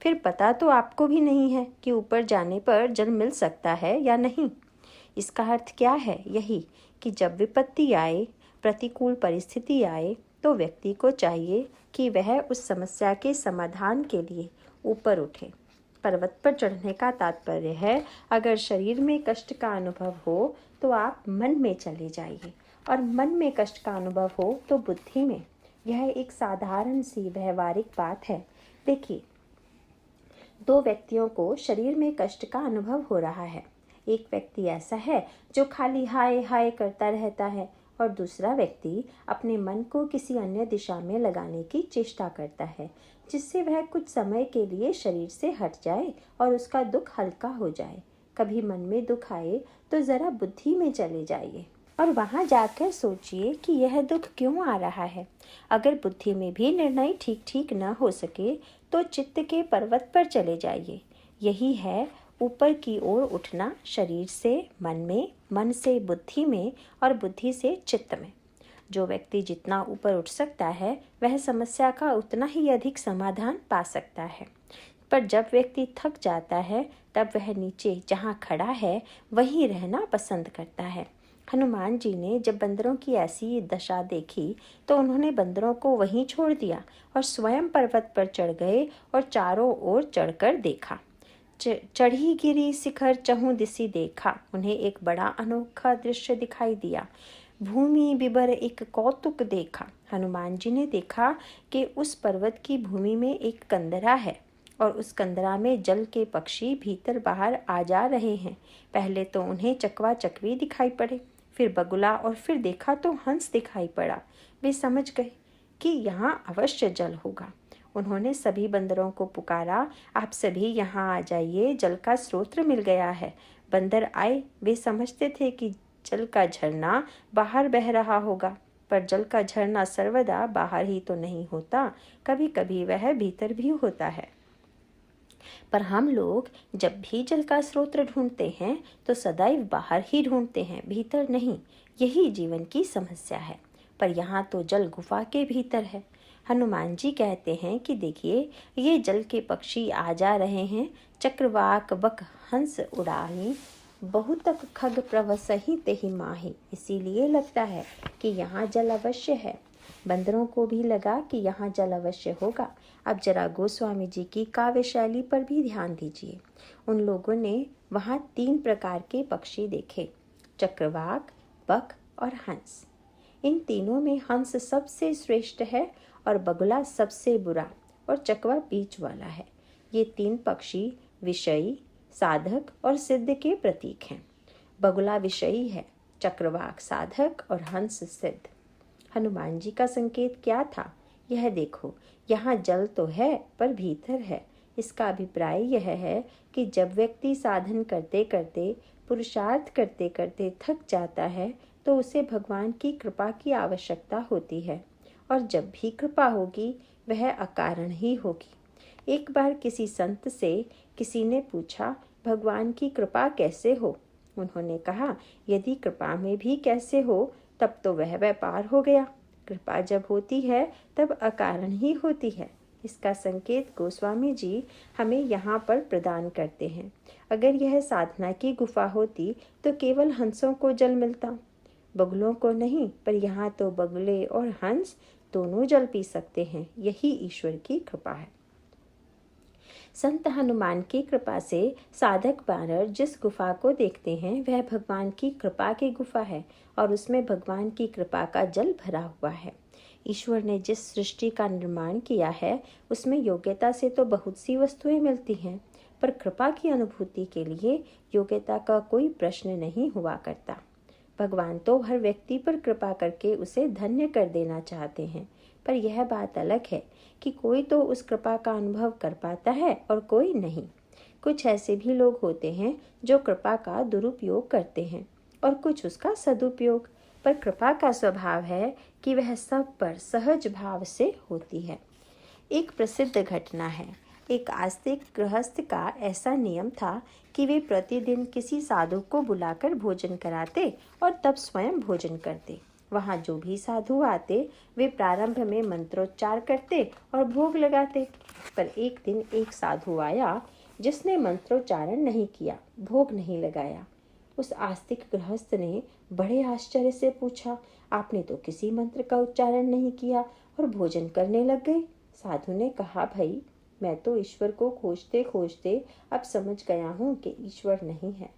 फिर पता तो आपको भी नहीं है कि ऊपर जाने पर जल मिल सकता है या नहीं। इसका अर्थ क्या है? यही कि जब विपत्ति आए, प्रतिकूल परिस्थिति आए, तो व्यक्ति को चाहिए कि वह उस समस्या के समाधान के लिए ऊपर उठे। पर्वत पर चढ़ने का तात्पर्य है, अगर शरीर में कष्ट का अनुभव हो तो आप मन में चले जाइए, और मन में कष्ट का अनुभव हो तो बुद्धि में। यह एक साधारण सी व्यवहारिक बात है। देखिए, दो व्यक्तियों को शरीर में कष्ट का अनुभव हो रहा है। एक व्यक्ति ऐसा है जो खाली हाय हाय करता रहता है, और दूसरा व्यक्ति अपने मन को किसी अन्य दिशा में लगाने की चेष्टा करता है, जिससे वह कुछ समय के लिए शरीर से हट जाए और उसका दुख हल्का हो जाए। कभी मन में दुख आए तो ज़रा बुद्धि में चले जाइए और वहाँ जाकर सोचिए कि यह दुख क्यों आ रहा है। अगर बुद्धि में भी निर्णय ठीक न हो सके तो चित्त के पर्वत पर चले जाइए। यही है ऊपर की ओर उठना, शरीर से मन में, मन से बुद्धि में और बुद्धि से चित्त में। जो व्यक्ति जितना ऊपर उठ सकता है वह समस्या का उतना ही अधिक समाधान पा सकता है। पर जब व्यक्ति थक जाता है तब वह नीचे जहाँ खड़ा है वहीं रहना पसंद करता है हनुमान जी ने जब बंदरों की ऐसी दशा देखी तो उन्होंने बंदरों को वहीं छोड़ दिया और स्वयं पर्वत पर चढ़ गए और चारों ओर चढ़कर देखा। चढ़ी गिरी शिखर चहुं दिसी देखा। उन्हें एक बड़ा अनोखा दृश्य दिखाई दिया। भूमि बिबर एक कौतुक देखा। हनुमान जी ने देखा कि उस पर्वत की भूमि में एक कंदरा है और उस कंदरा में जल के पक्षी भीतर बाहर आ जा रहे हैं। पहले तो उन्हें चकवा चकवी दिखाई पड़े, फिर बगुला और फिर देखा तो हंस दिखाई पड़ा। वे समझ गए कि यहाँ अवश्य जल होगा। उन्होंने सभी बंदरों को पुकारा, आप सभी यहाँ आ जाइए, जल का स्रोत मिल गया है। बंदर आए। वे समझते थे कि जल का झरना बाहर बह रहा होगा, पर जल का झरना सर्वदा बाहर ही तो नहीं होता, कभी कभी वह भीतर भी होता है। पर हम लोग जब भी जल का स्रोत ढूंढते हैं तो सदैव बाहर ही ढूंढते हैं, भीतर नहीं। यही जीवन की समस्या है। पर यहाँ तो जल गुफा के भीतर है। हनुमान जी कहते हैं कि देखिए, ये जल के पक्षी आ जा रहे हैं। चक्रवाक बक हंस उड़ाही, बहुतक खग प्रवसही तेहि माही। इसीलिए लगता है कि यहाँ जल अवश्य है। बंदरों को भी लगा कि यहाँ जल अवश्य होगा। अब जरा गोस्वामी जी की काव्य शैली पर भी ध्यान दीजिए। उन लोगों ने वहाँ 3 प्रकार के पक्षी देखे, चक्रवाक, बक और हंस। इन तीनों में हंस सबसे श्रेष्ठ है और बगुला सबसे बुरा और चकवा बीच वाला है। ये 3 पक्षी विषयी, साधक और सिद्ध के प्रतीक हैं। बगुला विषयी है, चक्रवाक साधक और हंस सिद्ध। हनुमान जी का संकेत क्या था? यह देखो, यहाँ जल तो है पर भीतर है। इसका अभिप्राय यह है कि जब व्यक्ति साधन करते करते, पुरुषार्थ करते करते थक जाता है तो उसे भगवान की कृपा की आवश्यकता होती है, और जब भी कृपा होगी वह अकारण ही होगी। एक बार किसी संत से किसी ने पूछा, भगवान की कृपा कैसे हो? उन्होंने कहा, यदि कृपा में भी कैसे हो तब तो वह व्यापार हो गया। कृपा जब होती है तब अकारण ही होती है। इसका संकेत गोस्वामी जी हमें यहाँ पर प्रदान करते हैं। अगर यह साधना की गुफा होती तो केवल हंसों को जल मिलता, बगुलों को नहीं। पर यहाँ तो बगुले और हंस दोनों जल पी सकते हैं। यही ईश्वर की कृपा है। संत हनुमान की कृपा से साधक बानर जिस गुफा को देखते हैं वह भगवान की कृपा की गुफा है और उसमें भगवान की कृपा का जल भरा हुआ है। ईश्वर ने जिस सृष्टि का निर्माण किया है उसमें योग्यता से तो बहुत सी वस्तुएं मिलती हैं, पर कृपा की अनुभूति के लिए योग्यता का कोई प्रश्न नहीं हुआ करता। भगवान तो हर व्यक्ति पर कृपा करके उसे धन्य कर देना चाहते हैं, पर यह बात अलग है कि कोई तो उस कृपा का अनुभव कर पाता है और कोई नहीं। कुछ ऐसे भी लोग होते हैं जो कृपा का दुरुपयोग करते हैं और कुछ उसका सदुपयोग। पर कृपा का स्वभाव है कि वह सब पर सहज भाव से होती है। एक प्रसिद्ध घटना है। एक आस्तिक गृहस्थ का ऐसा नियम था कि वे प्रतिदिन किसी साधु को बुलाकर भोजन कराते और तब स्वयं भोजन करते। वहाँ जो भी साधु आते वे प्रारंभ में मंत्रोच्चार करते और भोग लगाते। पर एक दिन एक साधु आया जिसने मंत्रोच्चारण नहीं किया, भोग नहीं लगाया। उस आस्तिक गृहस्थ ने बड़े आश्चर्य से पूछा, आपने तो किसी मंत्र का उच्चारण नहीं किया और भोजन करने लग गए। साधु ने कहा, भाई मैं तो ईश्वर को खोजते खोजते अब समझ गया हूँ कि ईश्वर नहीं है।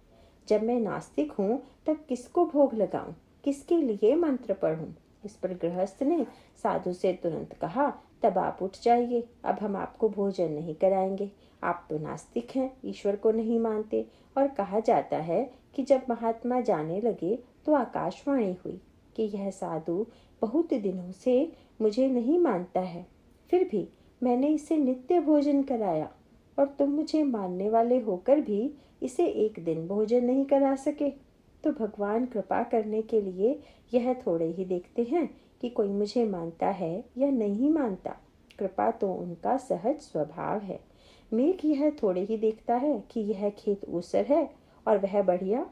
जब मैं नास्तिक हूँ तब किसको भोग लगाऊं, किसके लिए मंत्र पढ़ूं? इस पर गृहस्थ ने साधु से तुरंत कहा, तब आप उठ जाइए, अब हम आपको भोजन नहीं कराएंगे। आप तो नास्तिक हैं, ईश्वर को नहीं मानते। और कहा जाता है कि जब महात्मा जाने लगे तो आकाशवाणी हुई कि यह साधु बहुत दिनों से मुझे नहीं मानता है, फिर भी मैंने इसे नित्य भोजन कराया और तुम मुझे मानने वाले होकर भी इसे एक दिन भोजन नहीं करा सके। तो भगवान कृपा करने के लिए यह थोड़े ही देखते हैं कि कोई मुझे मानता है या नहीं मानता। कृपा तो उनका सहज स्वभाव है। मेघ यह थोड़े ही देखता है कि यह खेत ऊसर है और वह बढ़िया।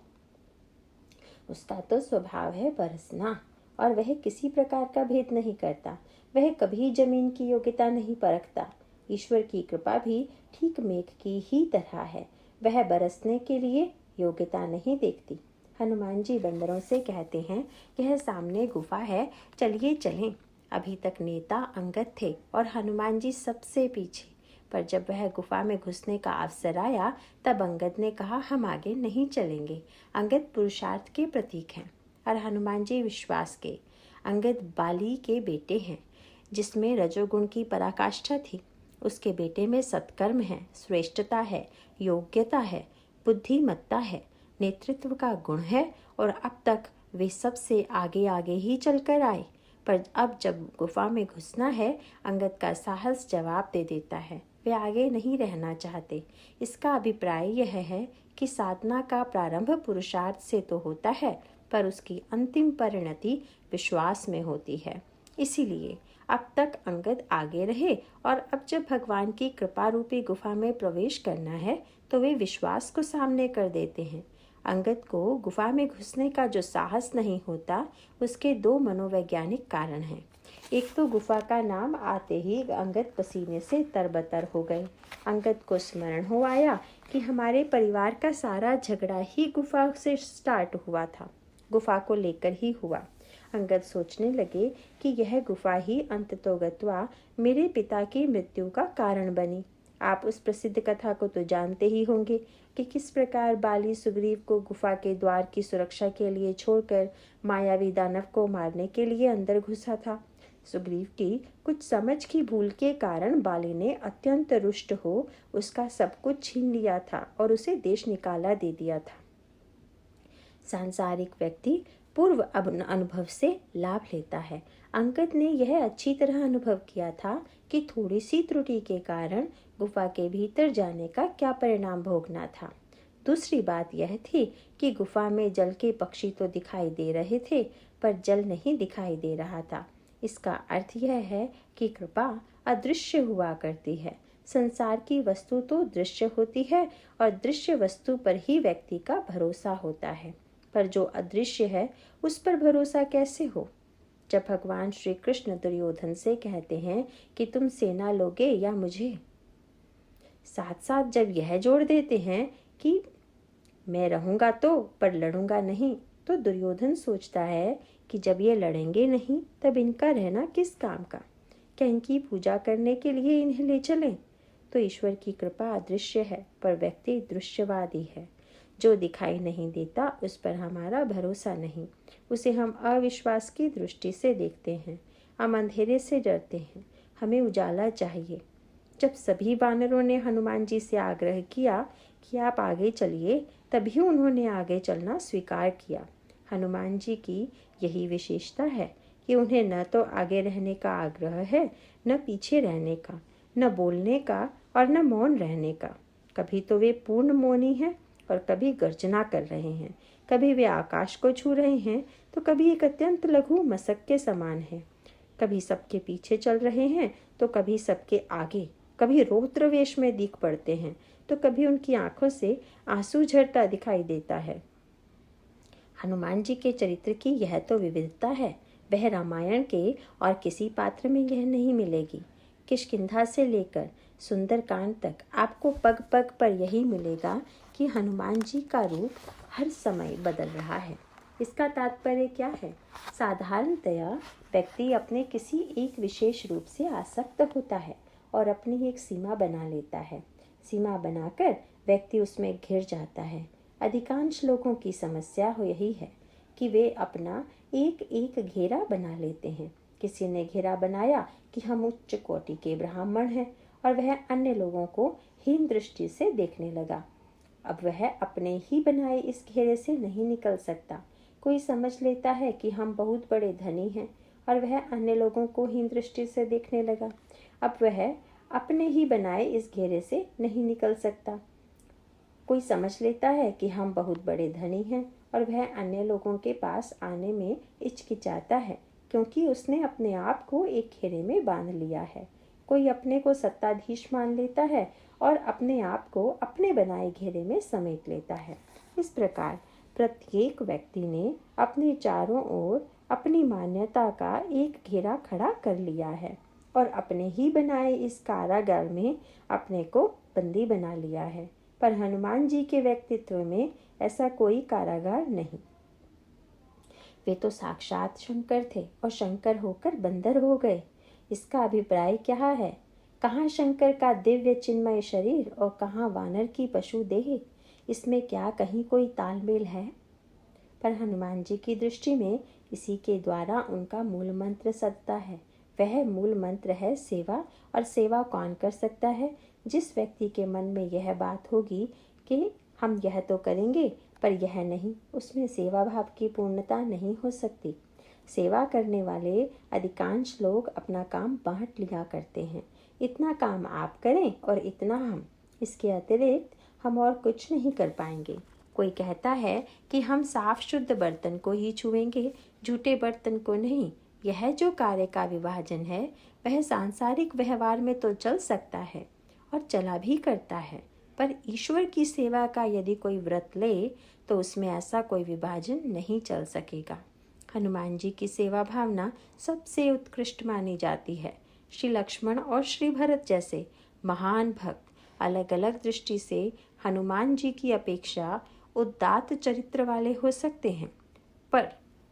उसका तो स्वभाव है बरसना और वह किसी प्रकार का भेद नहीं करता। वह कभी जमीन की योग्यता नहीं परखता। ईश्वर की कृपा भी ठीक मेघ की ही तरह है। वह बरसने के लिए योग्यता नहीं देखती। हनुमान जी बंदरों से कहते हैं, यह सामने गुफा है, चलिए चलें। अभी तक नेता अंगद थे और हनुमान जी सबसे पीछे। पर जब वह गुफा में घुसने का अवसर आया तब अंगद ने कहा, हम आगे नहीं चलेंगे। अंगद पुरुषार्थ के प्रतीक हैं और हनुमान जी विश्वास के। अंगद बाली के बेटे हैं, जिसमें रजोगुण की पराकाष्ठा थी। उसके बेटे में सत्कर्म है, श्रेष्ठता है, योग्यता है, बुद्धिमत्ता है, नेतृत्व का गुण है और अब तक वे सबसे आगे आगे ही चलकर आए। पर अब जब गुफा में घुसना है, अंगद का साहस जवाब दे देता है। वे आगे नहीं रहना चाहते। इसका अभिप्राय यह है कि साधना का प्रारंभ पुरुषार्थ से तो होता है, पर उसकी अंतिम परिणति विश्वास में होती है। इसीलिए अब तक अंगद आगे रहे और अब जब भगवान की कृपा रूपी गुफा में प्रवेश करना है तो वे विश्वास को सामने कर देते हैं। अंगद को गुफा में घुसने का जो साहस नहीं होता, उसके दो मनोवैज्ञानिक कारण हैं। एक तो गुफा का नाम आते ही अंगद पसीने से तरबतर हो गए। अंगद को स्मरण हो आया कि हमारे परिवार का सारा झगड़ा ही गुफा से स्टार्ट हुआ था, गुफा को लेकर ही हुआ। अंगद सोचने लगे कि यह गुफा ही अंततोगत्वा मेरे पिता की मृत्यु का कारण बनी। आप उस प्रसिद्ध कथा को तो जानते ही होंगे कि किस प्रकार बाली सुग्रीव को गुफा के द्वार की सुरक्षा के लिए छोड़कर मायावी दानव को मारने के लिए अंदर घुसा था। सुग्रीव की कुछ समझ की भूल के कारण बाली ने अत्यंत रुष्ट हो उसका सब कुछ छीन लिया था और उसे देश निकाला दे दिया था। सांसारिक व्यक्ति पूर्व अनुभव से लाभ लेता है। अंगद ने यह अच्छी तरह अनुभव किया था कि थोड़ी सी त्रुटि के कारण गुफा के भीतर जाने का क्या परिणाम भोगना था। दूसरी बात यह थी कि गुफा में जल के पक्षी तो दिखाई दे रहे थे, पर जल नहीं दिखाई दे रहा था। इसका अर्थ यह है कि कृपा अदृश्य हुआ करती है। संसार की वस्तु तो दृश्य होती है और दृश्य वस्तु पर ही व्यक्ति का भरोसा होता है, पर जो अदृश्य है उस पर भरोसा कैसे हो। जब भगवान श्री कृष्ण दुर्योधन से कहते हैं कि तुम सेना लोगे या मुझे, साथ साथ जब यह जोड़ देते हैं कि मैं रहूंगा तो पर लड़ूंगा नहीं, तो दुर्योधन सोचता है कि जब ये लड़ेंगे नहीं तब इनका रहना किस काम का। क्या इनकी पूजा करने के लिए इन्हें ले चलें? तो ईश्वर की कृपा अदृश्य है, पर व्यक्ति दृश्यवादी है। जो दिखाई नहीं देता उस पर हमारा भरोसा नहीं, उसे हम अविश्वास की दृष्टि से देखते हैं। हम अंधेरे से डरते हैं, हमें उजाला चाहिए। जब सभी वानरों ने हनुमान जी से आग्रह किया कि आप आगे चलिए, तभी उन्होंने आगे चलना स्वीकार किया। हनुमान जी की यही विशेषता है कि उन्हें न तो आगे रहने का आग्रह है, न पीछे रहने का, न बोलने का और न मौन रहने का। कभी तो वे पूर्ण मौनी हैं और कभी गर्जना कर रहे हैं। कभी वे आकाश को छू रहे हैं तो कभी एक अत्यंत लघु मशक के समान है। कभी सबके पीछे चल रहे हैं तो कभी सबके आगे। कभी रौद्र वेश में दिख पड़ते हैं तो कभी उनकी आंखों से आंसू झरता दिखाई देता है। हनुमान जी के चरित्र की यह तो विविधता है, वह रामायण के और किसी पात्र में यह नहीं मिलेगी। किष्किंधा से लेकर सुंदरकांड तक आपको पग पग पर यही मिलेगा कि हनुमान जी का रूप हर समय बदल रहा है। इसका तात्पर्य क्या है? साधारणतया व्यक्ति अपने किसी एक विशेष रूप से आसक्त होता है और अपनी एक सीमा बना लेता है। सीमा बनाकर व्यक्ति उसमें घिर जाता है। अधिकांश लोगों की समस्या हो यही है कि वे अपना एक एक घेरा बना लेते हैं। किसी ने घेरा बनाया कि हम उच्च कोटि के ब्राह्मण हैं और वह अन्य लोगों को हीन दृष्टि से देखने लगा। अब वह अपने ही बनाए इस घेरे से नहीं निकल सकता। कोई समझ लेता है कि हम बहुत बड़े धनी हैं और वह अन्य लोगों को हीन दृष्टि से देखने लगा। अब वह अपने ही बनाए इस घेरे से नहीं निकल सकता। कोई समझ लेता है कि हम बहुत बड़े धनी हैं और वह अन्य लोगों के पास आने में हिचकिचाता है, क्योंकि उसने अपने आप को एक घेरे में बांध लिया है। कोई अपने को सत्ताधीश मान लेता है और अपने आप को अपने बनाए घेरे में समेट लेता है। इस प्रकार प्रत्येक व्यक्ति ने अपने चारों ओर अपनी मान्यता का एक घेरा खड़ा कर लिया है और अपने ही बनाए इस कारागार में अपने को बंदी बना लिया है। पर हनुमान जी के व्यक्तित्व में ऐसा कोई कारागार नहीं। वे तो साक्षात शंकर थे और शंकर होकर बंदर हो गए। इसका अभिप्राय क्या है? कहाँ शंकर का दिव्य चिन्मय शरीर और कहाँ वानर की पशु देह? इसमें क्या कहीं कोई तालमेल है? पर हनुमान जी की दृष्टि में इसी के द्वारा उनका मूल मंत्र सत्ता है। वह मूल मंत्र है सेवा। और सेवा कौन कर सकता है? जिस व्यक्ति के मन में यह बात होगी कि हम यह तो करेंगे पर यह नहीं, उसमें सेवा भाव की पूर्णता नहीं हो सकती। सेवा करने वाले अधिकांश लोग अपना काम बांट लिया करते हैं। इतना काम आप करें और इतना हम, इसके अतिरिक्त हम और कुछ नहीं कर पाएंगे। कोई कहता है कि हम साफ शुद्ध बर्तन को ही छुएंगे, झूठे बर्तन को नहीं। यह जो कार्य का विभाजन है वह सांसारिक व्यवहार में तो चल सकता है और चला भी करता है, पर ईश्वर की सेवा का यदि कोई व्रत ले तो उसमें ऐसा कोई विभाजन नहीं चल सकेगा। हनुमान जी की सेवा भावना सबसे उत्कृष्ट मानी जाती है। श्री लक्ष्मण और श्री भरत जैसे महान भक्त अलग अलग दृष्टि से हनुमान जी की अपेक्षा उदात्त चरित्र वाले हो सकते हैं, पर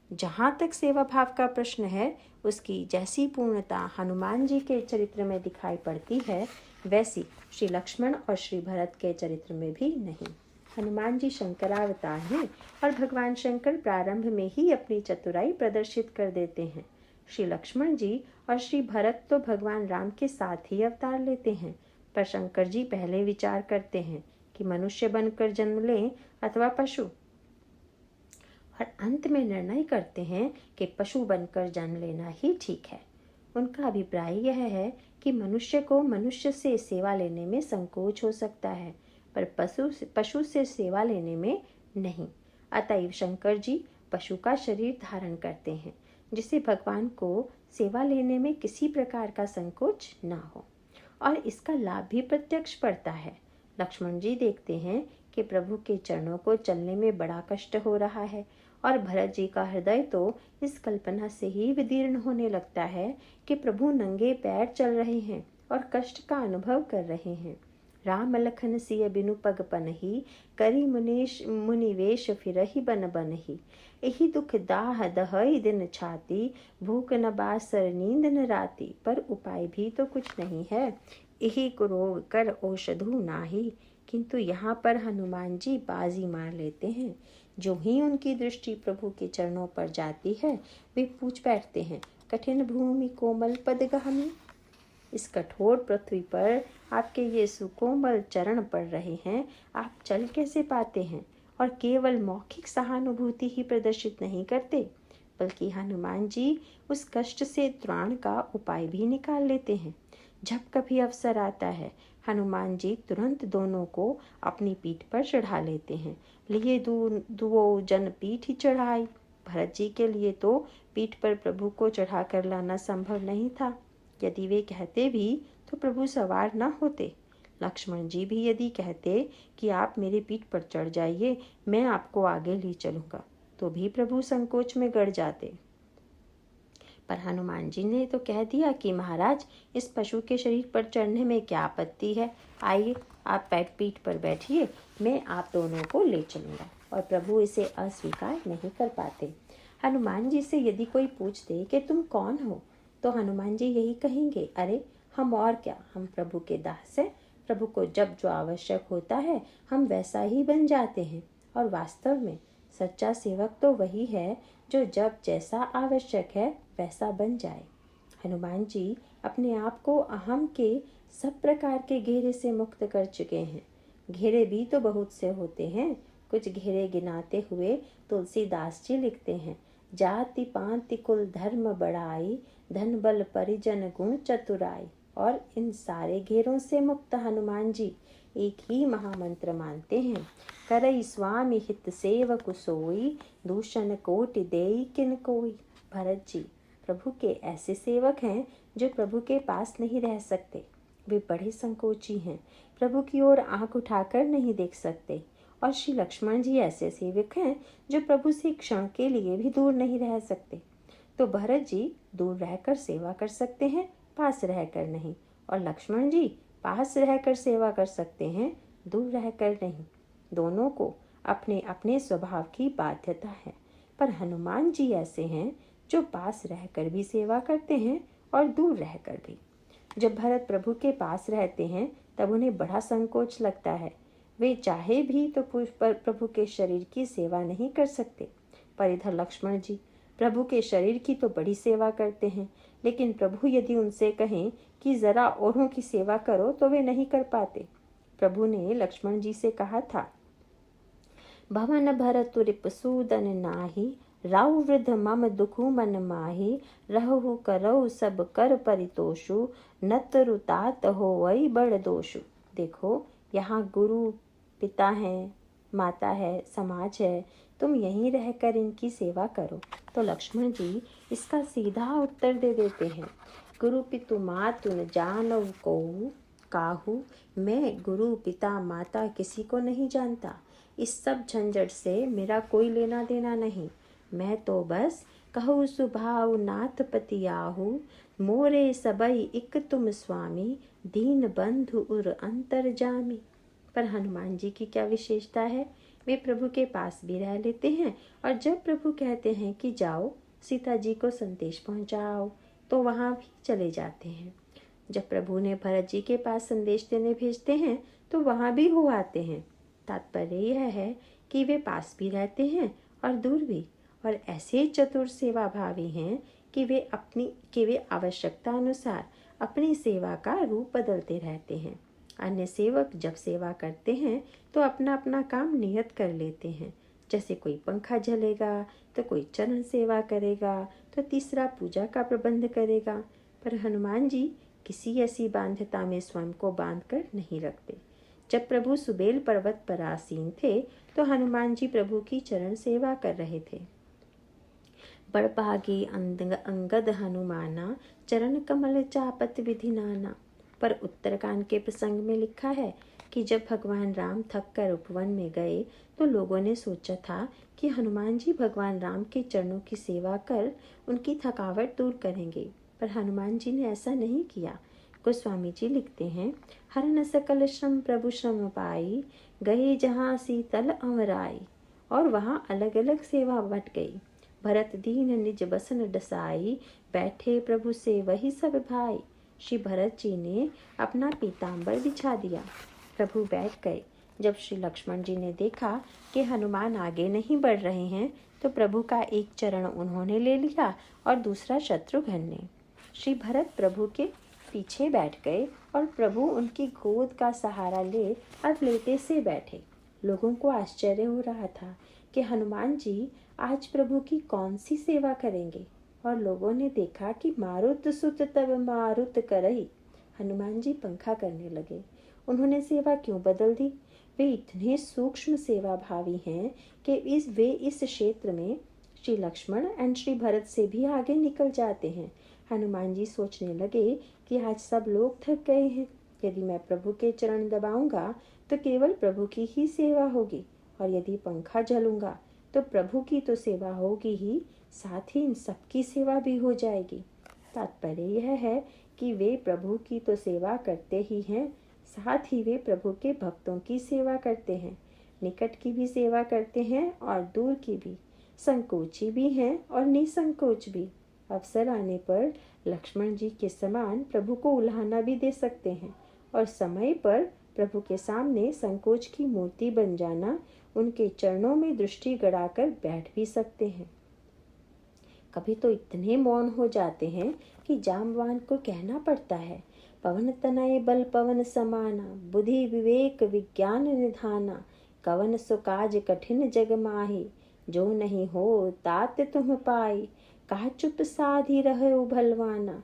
जहाँ तक सेवा भाव का प्रश्न है उसकी जैसी पूर्णता हनुमान जी के चरित्र में दिखाई पड़ती है वैसी श्री लक्ष्मण और श्री भरत के चरित्र में भी नहीं। हनुमान जी शंकरावतार हैं और भगवान शंकर प्रारंभ में ही अपनी चतुराई प्रदर्शित कर देते हैं। श्री लक्ष्मण जी और श्री भरत तो भगवान राम के साथ ही अवतार लेते हैं, पर शंकर जी पहले विचार करते हैं कि मनुष्य बनकर जन्म लें अथवा पशु, और अंत में निर्णय करते हैं कि पशु बनकर जन्म लेना ही ठीक है। उनका अभिप्राय यह है कि मनुष्य को मनुष्य से सेवा लेने में संकोच हो सकता है, पर पशु से सेवा लेने में नहीं। अतएव शंकर जी पशु का शरीर धारण करते हैं जिससे भगवान को सेवा लेने में किसी प्रकार का संकोच न हो, और इसका लाभ भी प्रत्यक्ष पड़ता है। लक्ष्मण जी देखते हैं कि प्रभु के चरणों को चलने में बड़ा कष्ट हो रहा है, और भरत जी का हृदय तो इस कल्पना से ही विदीर्ण होने लगता है कि प्रभु नंगे पैर चल रहे हैं और कष्ट का अनुभव कर रहे हैं। राम लखन सिय बिनु पग पनहि, करी मुनिवेश फिरहि बन बनहि। एहि दुख दाह दहई दिन छाती, भूख न बासर नींद न राती। पर उपाय भी तो कुछ नहीं है, यही रोग कर औषधु नाही। किंतु यहाँ पर हनुमान जी बाजी मार लेते हैं। जो ही उनकी दृष्टि प्रभु के चरणों पर जाती है वे पूछ बैठते हैं, कठिन भूमि कोमल पद गामी। इस कठोर पृथ्वी पर आपके ये सुकोमल चरण पड़ रहे हैं, आप चल कैसे पाते हैं? और केवल मौखिक सहानुभूति ही प्रदर्शित नहीं करते, बल्कि हनुमान जी उस कष्ट से त्राण का उपाय भी निकाल लेते हैं। जब कभी अवसर आता है हनुमान जी तुरंत दोनों को अपनी पीठ पर चढ़ा लेते हैं। लिए दुओ जन पीठ ही चढ़ाई। भरत जी के लिए तो पीठ पर प्रभु को चढ़ा कर लाना संभव नहीं था। यदि वे कहते भी तो प्रभु सवार न होते। लक्ष्मण जी भी यदि कहते कि आप मेरी पीठ पर चढ़ जाइए, मैं आपको आगे ले चलूंगा, तो भी प्रभु संकोच में गड़ जाते। पर हनुमान जी ने तो कह दिया कि महाराज, इस पशु के शरीर पर चढ़ने में क्या आपत्ति है, आइए आप पीठ पर बैठिए, मैं आप दोनों को ले चलूँगा। और प्रभु इसे अस्वीकार नहीं कर पाते। हनुमान जी से यदि कोई पूछ दे कि तुम कौन हो, तो हनुमान जी यही कहेंगे, अरे हम और क्या, हम प्रभु के दास हैं। प्रभु को जब जो आवश्यक होता है हम वैसा ही बन जाते हैं। और वास्तव में सच्चा सेवक तो वही है जो जब जैसा आवश्यक है वैसा बन जाए। हनुमान जी अपने आप को अहम के सब प्रकार के घेरे से मुक्त कर चुके हैं। घेरे भी तो बहुत से होते हैं। कुछ घेरे गिनाते हुए तुलसीदास जी लिखते हैं, जाति पांति कुल धर्म बड़ाई, धन बल परिजन गुण चतुराई। और इन सारे घेरों से मुक्त हनुमान जी एक ही महामंत्र मानते हैं, करई स्वामी हित सेवक सोई, दूषण कोटि देई किन कोई। भरत जी प्रभु के ऐसे सेवक हैं जो प्रभु के पास नहीं रह सकते। वे बड़े संकोची हैं, प्रभु की ओर आंख उठाकर नहीं देख सकते। और श्री लक्ष्मण जी ऐसे सेवक हैं जो प्रभु से क्षण के लिए भी दूर नहीं रह सकते। तो भरत जी दूर रहकर सेवा कर सकते हैं, पास रहकर नहीं। और लक्ष्मण जी पास रहकर सेवा कर सकते हैं, दूर रहकर नहीं। दोनों को अपने अपने स्वभाव की बाध्यता है, पर हनुमान जी ऐसे हैं जो पास रहकर भी सेवा करते हैं और दूर रहकर भी। जब भरत प्रभु के पास रहते हैं तब उन्हें बड़ा संकोच लगता है। वे चाहे भी तो प्रभु के शरीर की सेवा नहीं कर सकते, पर इधर लक्ष्मण जी प्रभु के शरीर की तो बड़ी सेवा करते हैं, लेकिन प्रभु यदि उनसे कहें कि जरा औरों की सेवा करो तो वे नहीं कर पाते। प्रभु ने लक्ष्मण जी से कहा था, भवन भरतु रिपुसूदन नाही, राहु वृद्ध मम दुखु मन माही, रहु करऊ सब कर परितोषु, नतरु तात होवई बड़ दोषु। देखो, यहाँ गुरु पिता है, माता है, समाज है, तुम यहीं रहकर इनकी सेवा करो। तो लक्ष्मण जी इसका सीधा उत्तर दे देते हैं, गुरु पितु मातु न जानव को काहू, मैं गुरु पिता माता किसी को नहीं जानता। इस सब झंझट से मेरा कोई लेना देना नहीं। मैं तो बस कहूँ सुभाव नाथ पति आहू, मोरे सबई इक तुम स्वामी, दीन बंधु उर अंतर जामी। पर हनुमान जी की क्या विशेषता है? वे प्रभु के पास भी रह लेते हैं और जब प्रभु कहते हैं कि जाओ सीता जी को संदेश पहुंचाओ तो वहां भी चले जाते हैं। जब प्रभु ने भरत जी के पास संदेश देने भेजते हैं तो वहां भी हो आते हैं। तात्पर्य यह है कि वे पास भी रहते हैं और दूर भी, और ऐसे चतुर सेवा भावी हैं कि वे आवश्यकता अनुसार अपनी सेवा का रूप बदलते रहते हैं। अन्य सेवक जब सेवा करते हैं तो अपना अपना काम नियत कर लेते हैं। जैसे कोई पंखा झलेगा तो कोई चरण सेवा करेगा तो तीसरा पूजा का प्रबंध करेगा, पर हनुमान जी किसी ऐसी बाध्यता में स्वयं को बांध कर नहीं रखते। जब प्रभु सुबेल पर्वत पर आसीन थे तो हनुमान जी प्रभु की चरण सेवा कर रहे थे। बड़भागी अंगद हनुमाना, चरण कमल चापत विधि नाना। पर उत्तरकांड के प्रसंग में लिखा है कि जब भगवान राम थक कर उपवन में गए तो लोगों ने सोचा था कि हनुमान जी भगवान राम के चरणों की सेवा कर उनकी थकावट दूर करेंगे, पर हनुमान जी ने ऐसा नहीं किया। गोस्वामी जी लिखते हैं, हरन सकल श्रम प्रभु श्रम पाई, गए जहाँ सीतल अमराई। और वहाँ अलग अलग सेवा बट गई। भरत दीन निज बसन डसाई, बैठे प्रभु से वही सब भाई। श्री भरत जी ने अपना पीताम्बर बिछा दिया, प्रभु बैठ गए। जब श्री लक्ष्मण जी ने देखा कि हनुमान आगे नहीं बढ़ रहे हैं तो प्रभु का एक चरण उन्होंने ले लिया और दूसरा शत्रुघ्न ने। श्री भरत प्रभु के पीछे बैठ गए और प्रभु उनकी गोद का सहारा ले अब लेटे से बैठे। लोगों को आश्चर्य हो रहा था कि हनुमान जी आज प्रभु की कौन सी सेवा करेंगे, और लोगों ने देखा कि मारुत सुत तब मारुत करई। हनुमान जी पंखा करने लगे। उन्होंने सेवा क्यों बदल दी? वे इतने सूक्ष्म सेवा भावी हैं कि वे इस क्षेत्र में श्री लक्ष्मण एंड श्री भरत से भी आगे निकल जाते हैं। हनुमान जी सोचने लगे कि आज सब लोग थक गए हैं, यदि मैं प्रभु के चरण दबाऊंगा तो केवल प्रभु की ही सेवा होगी, और यदि पंखा झलूंगा तो प्रभु की तो सेवा होगी ही, साथ ही इन सबकी सेवा भी हो जाएगी। तात्पर्य यह है कि वे प्रभु की तो सेवा करते ही हैं, साथ ही वे प्रभु के भक्तों की सेवा करते हैं। निकट की भी सेवा करते हैं और दूर की भी, संकोची भी हैं और निसंकोच भी। अवसर आने पर लक्ष्मण जी के समान प्रभु को उल्हाना भी दे सकते हैं, और समय पर प्रभु के सामने संकोच की मूर्ति बन जाना, उनके चरणों में दृष्टि गड़ाकर बैठ भी सकते हैं। कभी तो इतने मौन हो जाते हैं कि जाम्बवान को कहना पड़ता है, पवन तनय बल पवन समाना, बुद्धि विवेक विज्ञान निधाना, कवन सो काज कठिन जग माही, जो नहीं हो तात तुम पाई, कहा चुप साधी रहे भलवाना।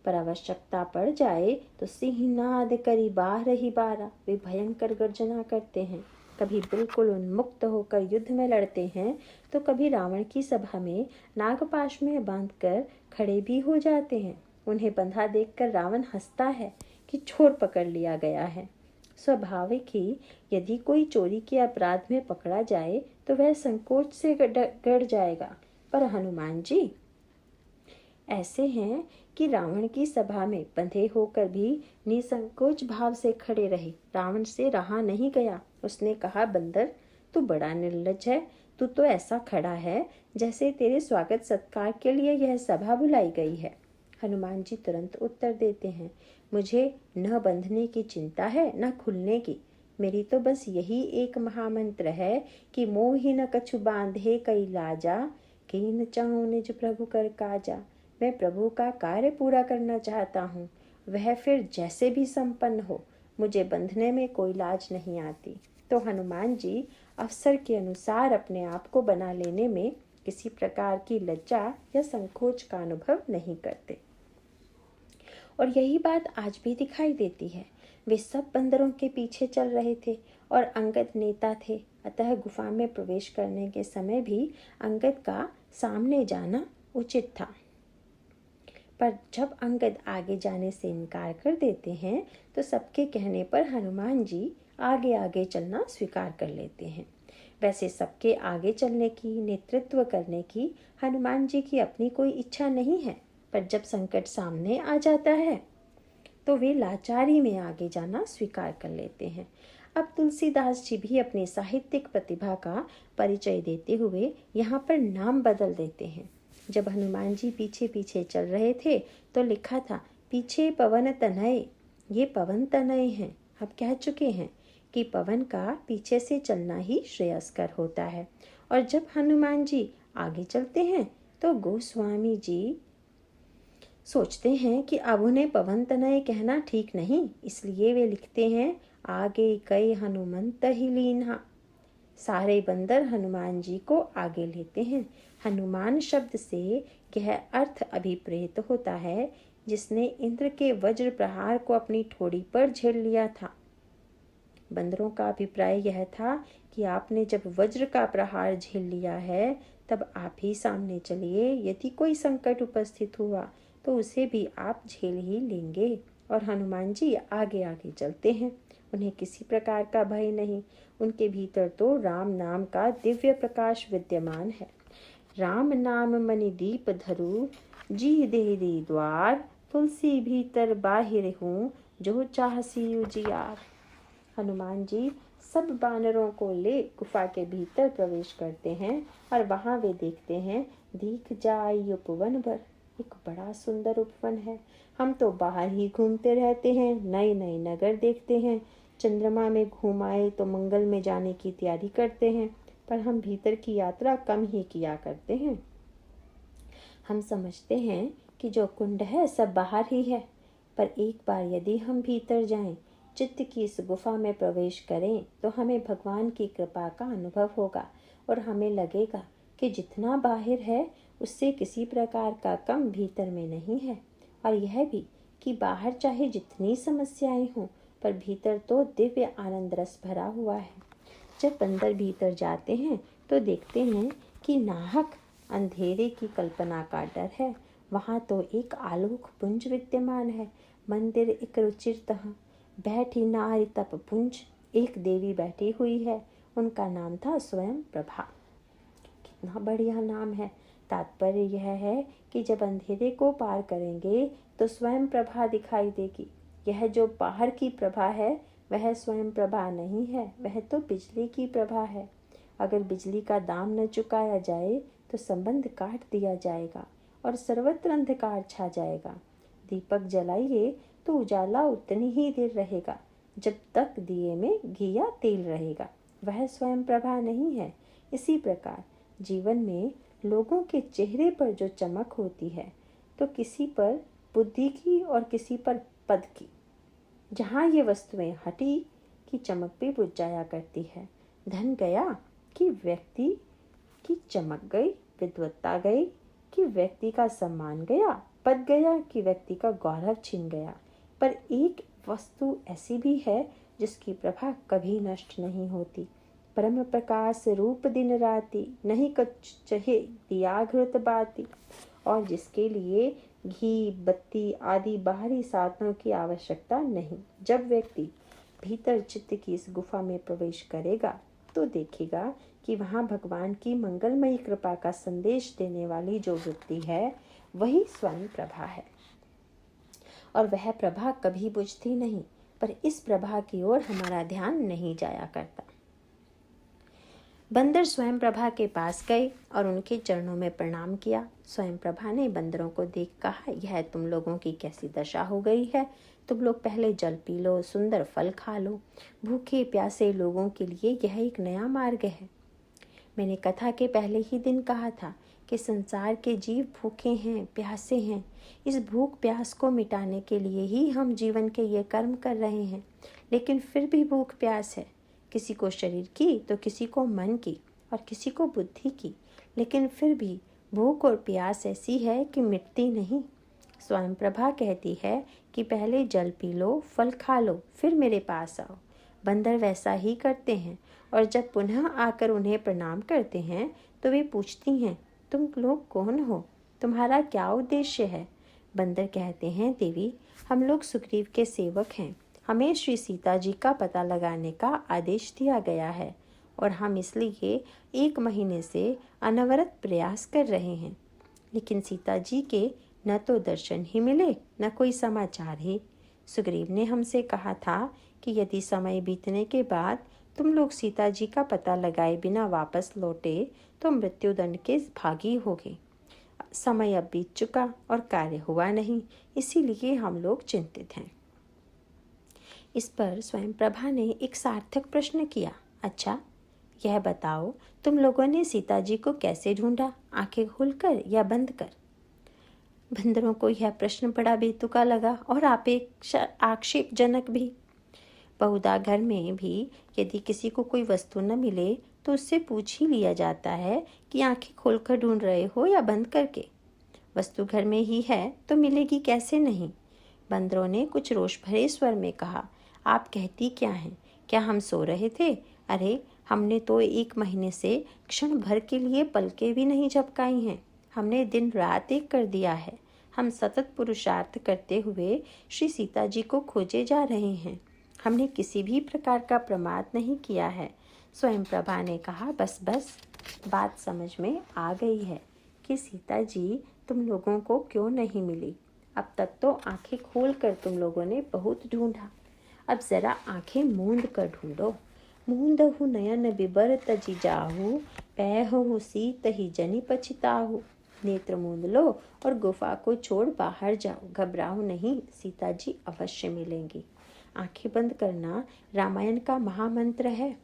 पर आवश्यकता पड़ जाए तो सिंहनाद करी बार ही बारा, वे भयंकर गर्जना करते हैं। कभी बिल्कुल उन्मुक्त होकर युद्ध में लड़ते हैं तो कभी रावण की सभा में नागपाश में बांधकर खड़े भी हो जाते हैं। उन्हें बंधा देखकर रावण हंसता है कि चोर पकड़ लिया गया है। स्वाभाविक ही यदि कोई चोरी के अपराध में पकड़ा जाए तो वह संकोच से गड़ जाएगा, पर हनुमान जी ऐसे हैं कि रावण की सभा में बंधे होकर भी निसंकोच भाव से खड़े रहे। रावण से रहा नहीं गया। उसने कहा, बंदर, तू बड़ा निर्लज्ज है। तू तो ऐसा खड़ा है जैसे तेरे स्वागत सत्कार के लिए यह सभा बुलाई गई है। हनुमान जी तुरंत उत्तर देते हैं, मुझे न बंधने की चिंता है न खुलने की। मेरी तो बस यही एक महामंत्र है कि मोहि न कछु बांधे कई लाजा, कीन चाहूं निज प्रभु कर काजा। मैं प्रभु का कार्य पूरा करना चाहता हूँ, वह फिर जैसे भी संपन्न हो। मुझे बंधने में कोई लाज नहीं आती। तो हनुमान जी अवसर के अनुसार अपने आप को बना लेने में किसी प्रकार की लज्जा या संकोच का अनुभव नहीं करते। और यही बात आज भी दिखाई देती है। वे सब बंदरों के पीछे चल रहे थे और अंगद नेता थे, अतः गुफा में प्रवेश करने के समय भी अंगद का सामने जाना उचित था। पर जब अंगद आगे जाने से इनकार कर देते हैं तो सबके कहने पर हनुमान जी आगे आगे चलना स्वीकार कर लेते हैं। वैसे सबके आगे चलने की, नेतृत्व करने की हनुमान जी की अपनी कोई इच्छा नहीं है, पर जब संकट सामने आ जाता है तो वे लाचारी में आगे जाना स्वीकार कर लेते हैं। अब तुलसीदास जी भी अपनी साहित्यिक प्रतिभा का परिचय देते हुए यहाँ पर नाम बदल देते हैं। जब हनुमान जी पीछे पीछे चल रहे थे तो लिखा था, पीछे पवन तनय। ये पवन तनय हैं। अब कह चुके हैं कि पवन का पीछे से चलना ही श्रेयस्कर होता है। और जब हनुमान जी आगे चलते हैं तो गोस्वामी जी सोचते हैं कि अब उन्हें पवन तनय कहना ठीक नहीं, इसलिए वे लिखते हैं, आगे कई हनुमंत ही लीन्हा। सारे बंदर हनुमान जी को आगे लेते हैं। हनुमान शब्द से यह अर्थ अभिप्रेत होता है जिसने इंद्र के वज्र प्रहार को अपनी ठोड़ी पर झेल लिया था। बंदरों का अभिप्राय यह था कि आपने जब वज्र का प्रहार झेल लिया है तब आप ही सामने चलिए। यदि कोई संकट उपस्थित हुआ तो उसे भी आप झेल ही लेंगे। और हनुमान जी आगे आगे चलते हैं। उन्हें किसी प्रकार का भय नहीं। उनके भीतर तो राम नाम का दिव्य प्रकाश विद्यमान है। राम नाम मणि दीप धरु, जी देरी द्वार। तुलसी भीतर बाहिर हूँ, जो चाहसी उजियार। हनुमान जी सब बानरों को ले गुफा के भीतर प्रवेश करते हैं और वहां वे देखते हैं, दिख जाय उपवन भर। एक बड़ा सुंदर उपवन है। हम तो बाहर ही घूमते रहते हैं, नए नए नगर देखते हैं, चंद्रमा में घूम आए तो मंगल में जाने की तैयारी करते हैं, पर हम भीतर की यात्रा कम ही किया करते हैं। हम समझते हैं कि जो कुंड है सब बाहर ही है, पर एक बार यदि हम भीतर जाएं, चित्त की इस गुफा में प्रवेश करें तो हमें भगवान की कृपा का अनुभव होगा और हमें लगेगा कि जितना बाहर है उससे किसी प्रकार का कम भीतर में नहीं है। और यह भी कि बाहर चाहे जितनी समस्याएं हों, पर भीतर तो दिव्य आनंद रस भरा हुआ है। जब बंदर भीतर जाते हैं तो देखते हैं कि नाहक अंधेरे की कल्पना का डर है। वहाँ तो एक आलोक पुंज विद्यमान है। मंदिर एक रुचिरतः बैठी नारी तप पुंज। एक देवी बैठी हुई है, उनका नाम था स्वयं प्रभा। कितना बढ़िया नाम है। तात्पर्य यह है कि जब अंधेरे को पार करेंगे तो स्वयं प्रभा दिखाई देगी। यह जो बाहर की प्रभा है वह स्वयं प्रभा नहीं है, वह तो बिजली की प्रभा है। अगर बिजली का दाम न चुकाया जाए तो संबंध काट दिया जाएगा और सर्वत्र अंधकार छा जाएगा। दीपक जलाइए तो उजाला उतनी ही देर रहेगा जब तक दिए में घी या तेल रहेगा, वह स्वयं प्रभा नहीं है। इसी प्रकार जीवन में लोगों के चेहरे पर जो चमक होती है तो किसी पर बुद्धि की और किसी पर पद की। जहाँ ये वस्तुएं हटी कि चमक भी बुझ जाया करती है। धन गया कि व्यक्ति की चमक गई, विद्वत्ता गई कि व्यक्ति का सम्मान गया, पद गया कि व्यक्ति का गौरव छिन गया। पर एक वस्तु ऐसी भी है जिसकी प्रभा कभी नष्ट नहीं होती। परम प्रकाश रूप दिन राति, नहीं कछ चहे दिया घृत बाती। और जिसके लिए घी, बत्ती आदि बाहरी साधनों की आवश्यकता नहीं। जब व्यक्ति भीतर चित्त की इस गुफा में प्रवेश करेगा तो देखेगा कि वहाँ भगवान की मंगलमयी कृपा का संदेश देने वाली जो वृत्ति है वही स्वयं प्रभा है। और वह प्रभा कभी बुझती नहीं, पर इस प्रभा की ओर हमारा ध्यान नहीं जाया करता। बंदर स्वयं प्रभा के पास गए और उनके चरणों में प्रणाम किया। स्वयं प्रभा ने बंदरों को देख कहा, यह तुम लोगों की कैसी दशा हो गई है। तुम लोग पहले जल पी लो, सुंदर फल खा लो। भूखे प्यासे लोगों के लिए यह एक नया मार्ग है। मैंने कथा के पहले ही दिन कहा था कि संसार के जीव भूखे हैं, प्यासे हैं। इस भूख प्यास को मिटाने के लिए ही हम जीवन के ये कर्म कर रहे हैं, लेकिन फिर भी भूख प्यास है। किसी को शरीर की तो किसी को मन की और किसी को बुद्धि की, लेकिन फिर भी भूख और प्यास ऐसी है कि मिटती नहीं। स्वयं प्रभा कहती है कि पहले जल पी लो, फल खा लो, फिर मेरे पास आओ। बंदर वैसा ही करते हैं और जब पुनः आकर उन्हें प्रणाम करते हैं तो वे पूछती हैं, तुम लोग कौन हो, तुम्हारा क्या उद्देश्य है। बंदर कहते हैं, देवी हम लोग सुग्रीव के सेवक हैं। हमें श्री सीता जी का पता लगाने का आदेश दिया गया है और हम इसलिए 1 महीने से अनवरत प्रयास कर रहे हैं, लेकिन सीता जी के न तो दर्शन ही मिले न कोई समाचार ही। सुग्रीव ने हमसे कहा था कि यदि समय बीतने के बाद तुम लोग सीता जी का पता लगाए बिना वापस लौटे तो मृत्युदंड के भागी होगे। समय अब बीत चुका और कार्य हुआ नहीं, इसीलिए हम लोग चिंतित हैं। इस पर स्वयं प्रभा ने एक सार्थक प्रश्न किया, अच्छा यह बताओ तुम लोगों ने सीता जी को कैसे ढूंढा, आंखें खोलकर या बंद कर। बंदरों को यह प्रश्न बड़ा बेतुका लगा और आक्षेपजनक भी। बहुधा घर में भी यदि किसी को कोई वस्तु न मिले तो उससे पूछ ही लिया जाता है कि आंखें खोलकर ढूंढ रहे हो या बंद करके। वस्तु घर में ही है तो मिलेगी कैसे नहीं। बंदरों ने कुछ रोष भरे स्वर में कहा, आप कहती क्या हैं, क्या हम सो रहे थे। अरे हमने तो 1 महीने से क्षण भर के लिए पलकें भी नहीं झपकाई हैं। हमने दिन रात एक कर दिया है। हम सतत पुरुषार्थ करते हुए श्री सीता जी को खोजे जा रहे हैं। हमने किसी भी प्रकार का प्रमाद नहीं किया है। स्वयं प्रभा ने कहा, बस बस बात समझ में आ गई है कि सीता जी तुम लोगों को क्यों नहीं मिली। अब तक तो आंखें खोल कर तुम लोगों ने बहुत ढूंढा, अब जरा आंखें मूंद कर ढूंढो। मूंदहु नयन बिबर तजी जाहु, पैहु सीत ही जनि पछिताहु। नेत्र मूंद लो और गुफा को छोड़ बाहर जाओ, घबराओ नहीं, सीता जी अवश्य मिलेंगी। आंखें बंद करना रामायण का महामंत्र है।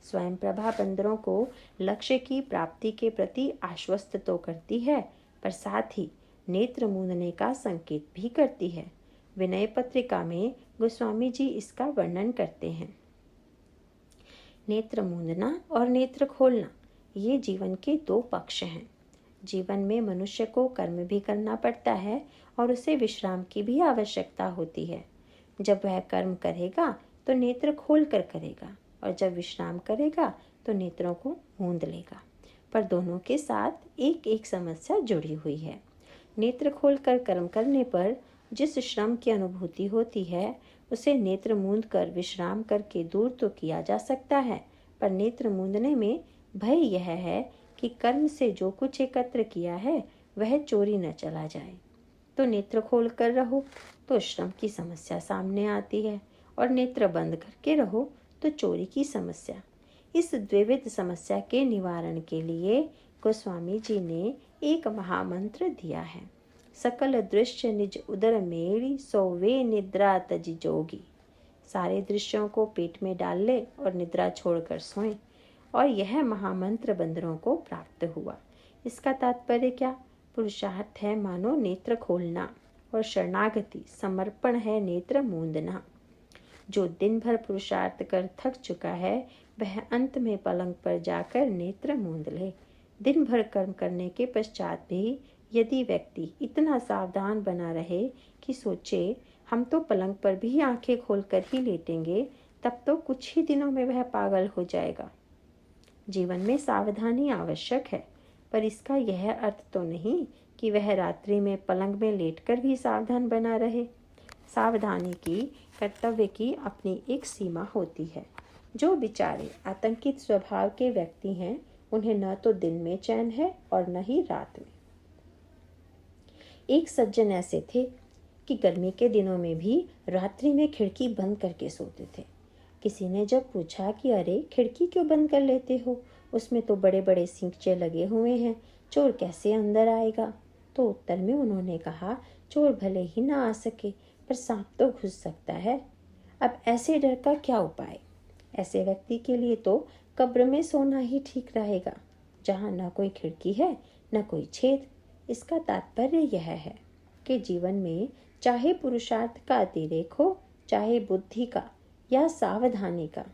स्वयं प्रभा बंदरों को लक्ष्य की प्राप्ति के प्रति आश्वस्त तो करती है, पर साथ ही नेत्र मूंदने का संकेत भी करती है। विनय पत्रिका में गोस्वामी जी इसका वर्णन करते हैं। नेत्र मूंदना और नेत्र खोलना ये जीवन के 2 पक्ष हैं। जीवन में मनुष्य को कर्म भी करना पड़ता है और उसे विश्राम की भी आवश्यकता होती है। जब वह कर्म करेगा तो नेत्र खोल कर करेगा और जब विश्राम करेगा तो नेत्रों को मूंद लेगा। पर दोनों के साथ एक एक समस्या जुड़ी हुई है। नेत्र खोलकर कर्म करने पर जिस श्रम की अनुभूति होती है उसे नेत्र मूंद कर विश्राम करके दूर तो किया जा सकता है, पर नेत्र मूंदने में भय यह है कि कर्म से जो कुछ एकत्र किया है वह चोरी न चला जाए। तो नेत्र खोल कर रहो तो श्रम की समस्या सामने आती है और नेत्र बंद करके रहो तो चोरी की समस्या। इस द्विविध समस्या के निवारण के लिए गोस्वामी जी ने एक महामंत्र दिया है, सकल दृश्य निज उदर मेरी, सोवे निद्रा तज जोगी। सारे दृश्यों को पेट में डाल ले और निद्रा छोड़कर सोएं। और यह महामंत्र बंदरों को प्राप्त हुआ। इसका तात्पर्य क्या? पुरुषार्थ है मानो नेत्र खोलना और शरणागति समर्पण है नेत्र मूंदना। जो दिन भर पुरुषार्थ कर थक चुका है वह अंत में पलंग पर जाकर नेत्र मूंद ले। दिन भर कर्म करने के पश्चात भी यदि व्यक्ति इतना सावधान बना रहे कि सोचे हम तो पलंग पर भी आंखें खोलकर ही लेटेंगे, तब तो कुछ ही दिनों में वह पागल हो जाएगा। जीवन में सावधानी आवश्यक है, पर इसका यह अर्थ तो नहीं कि वह रात्रि में पलंग में लेटकर भी सावधान बना रहे। सावधानी की, कर्तव्य की अपनी एक सीमा होती है। जो बेचारे आतंकित स्वभाव के व्यक्ति हैं, उन्हें न तो दिन में चैन है और न ही रात में। एक सज्जन ऐसे थे कि गर्मी के दिनों में भी रात्रि में खिड़की बंद करके सोते थे। किसी ने जब पूछा कि अरे खिड़की क्यों बंद कर लेते हो, उसमें तो बड़े बड़े सिंकचे लगे हुए हैं, चोर कैसे अंदर आएगा? तो उत्तर में उन्होंने कहा, चोर भले ही ना आ सके, पर सांप तो घुस सकता है। अब ऐसे डर का क्या उपाय? ऐसे व्यक्ति के लिए तो कब्र में सोना ही ठीक रहेगा, जहाँ न कोई खिड़की है न कोई छेद। इसका तात्पर्य यह है कि जीवन में चाहे पुरुषार्थ का अतिरेक हो, चाहे बुद्धि का या सावधानी का,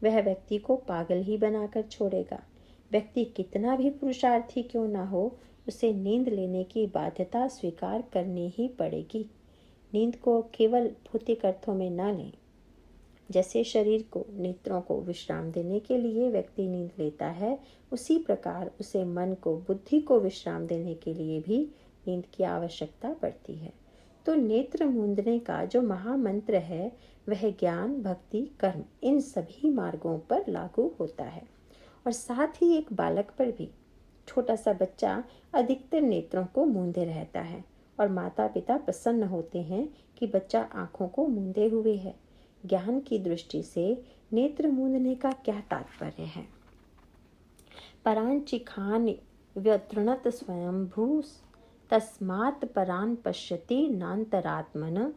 वह व्यक्ति को पागल ही बनाकर छोड़ेगा। व्यक्ति कितना भी पुरुषार्थी क्यों ना हो, उसे नींद लेने की बाध्यता स्वीकार करनी ही पड़ेगी। नींद को केवल भौतिक अर्थों में न लें। जैसे शरीर को, नेत्रों को विश्राम देने के लिए व्यक्ति नींद लेता है, उसी प्रकार उसे मन को, बुद्धि को विश्राम देने के लिए भी नींद की आवश्यकता पड़ती है। तो नेत्र मूंदने का जो महामंत्र है, वह ज्ञान, भक्ति, कर्म, इन सभी मार्गों पर लागू होता है और साथ ही एक बालक पर भी। छोटा सा बच्चा अधिकतर नेत्रों को मूंदे रहता है और माता पिता प्रसन्न होते हैं कि बच्चा आंखों को मूंदे हुए है। ज्ञान की दृष्टि से नेत्र मूंदने का क्या तात्पर्य है? परान चिखान व्यतृणत स्वयंभू तस्मात् परान पश्यति नान्तरात्मन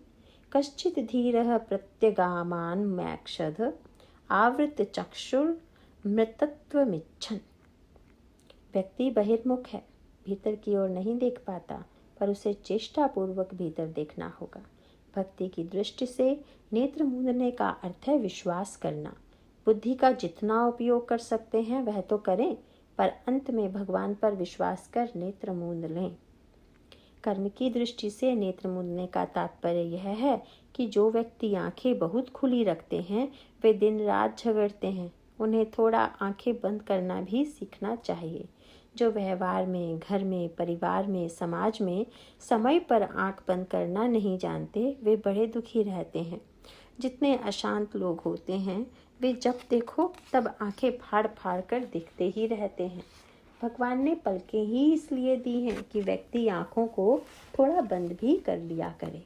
कश्चित् धीरः प्रत्यगामान् मैक्षद आवृत चक्षुर मृतत्वमिच्छन्। व्यक्ति बहिर्मुख है, भीतर की ओर नहीं देख पाता, पर उसे चेष्टापूर्वक भीतर देखना होगा। भक्ति की दृष्टि से नेत्र मूंदने का अर्थ है विश्वास करना। बुद्धि का जितना उपयोग कर सकते हैं वह तो करें, पर अंत में भगवान पर विश्वास कर नेत्र मूंद लें। कर्म की दृष्टि से नेत्र मूंदने का तात्पर्य यह है कि जो व्यक्ति आंखें बहुत खुली रखते हैं, वे दिन रात झगड़ते हैं। उन्हें थोड़ा आंखें बंद करना भी सीखना चाहिए। जो व्यवहार में, घर में, परिवार में, समाज में समय पर आंख बंद करना नहीं जानते, वे बड़े दुखी रहते हैं। जितने अशांत लोग होते हैं, वे जब देखो तब आंखें फाड़ फाड़ कर दिखते ही रहते हैं। भगवान ने पलकें ही इसलिए दी हैं कि व्यक्ति आंखों को थोड़ा बंद भी कर लिया करे।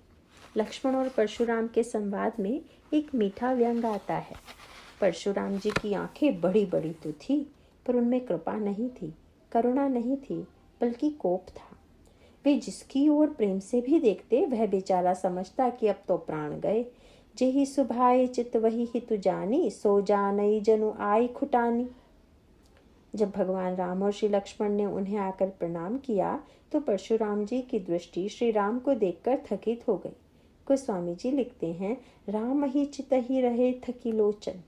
लक्ष्मण और परशुराम के संवाद में एक मीठा व्यंग आता है। परशुराम जी की आंखें बड़ी बड़ी तो थी, पर उनमें कृपा नहीं थी, करुणा नहीं थी, बल्कि कोप था। वे जिसकी ओर प्रेम से भी देखते, वह बेचारा समझता कि अब तो प्राण गए। जेहि सुभाए चित वही हितु जानी, सो जानई जनु आई खुटानी। जब भगवान राम और श्री लक्ष्मण ने उन्हें आकर प्रणाम किया, तो परशुराम जी की दृष्टि श्री राम को देखकर थकित हो गई। गोस्वामी जी लिखते हैं, राम ही चित ही रहे थकी लोचन।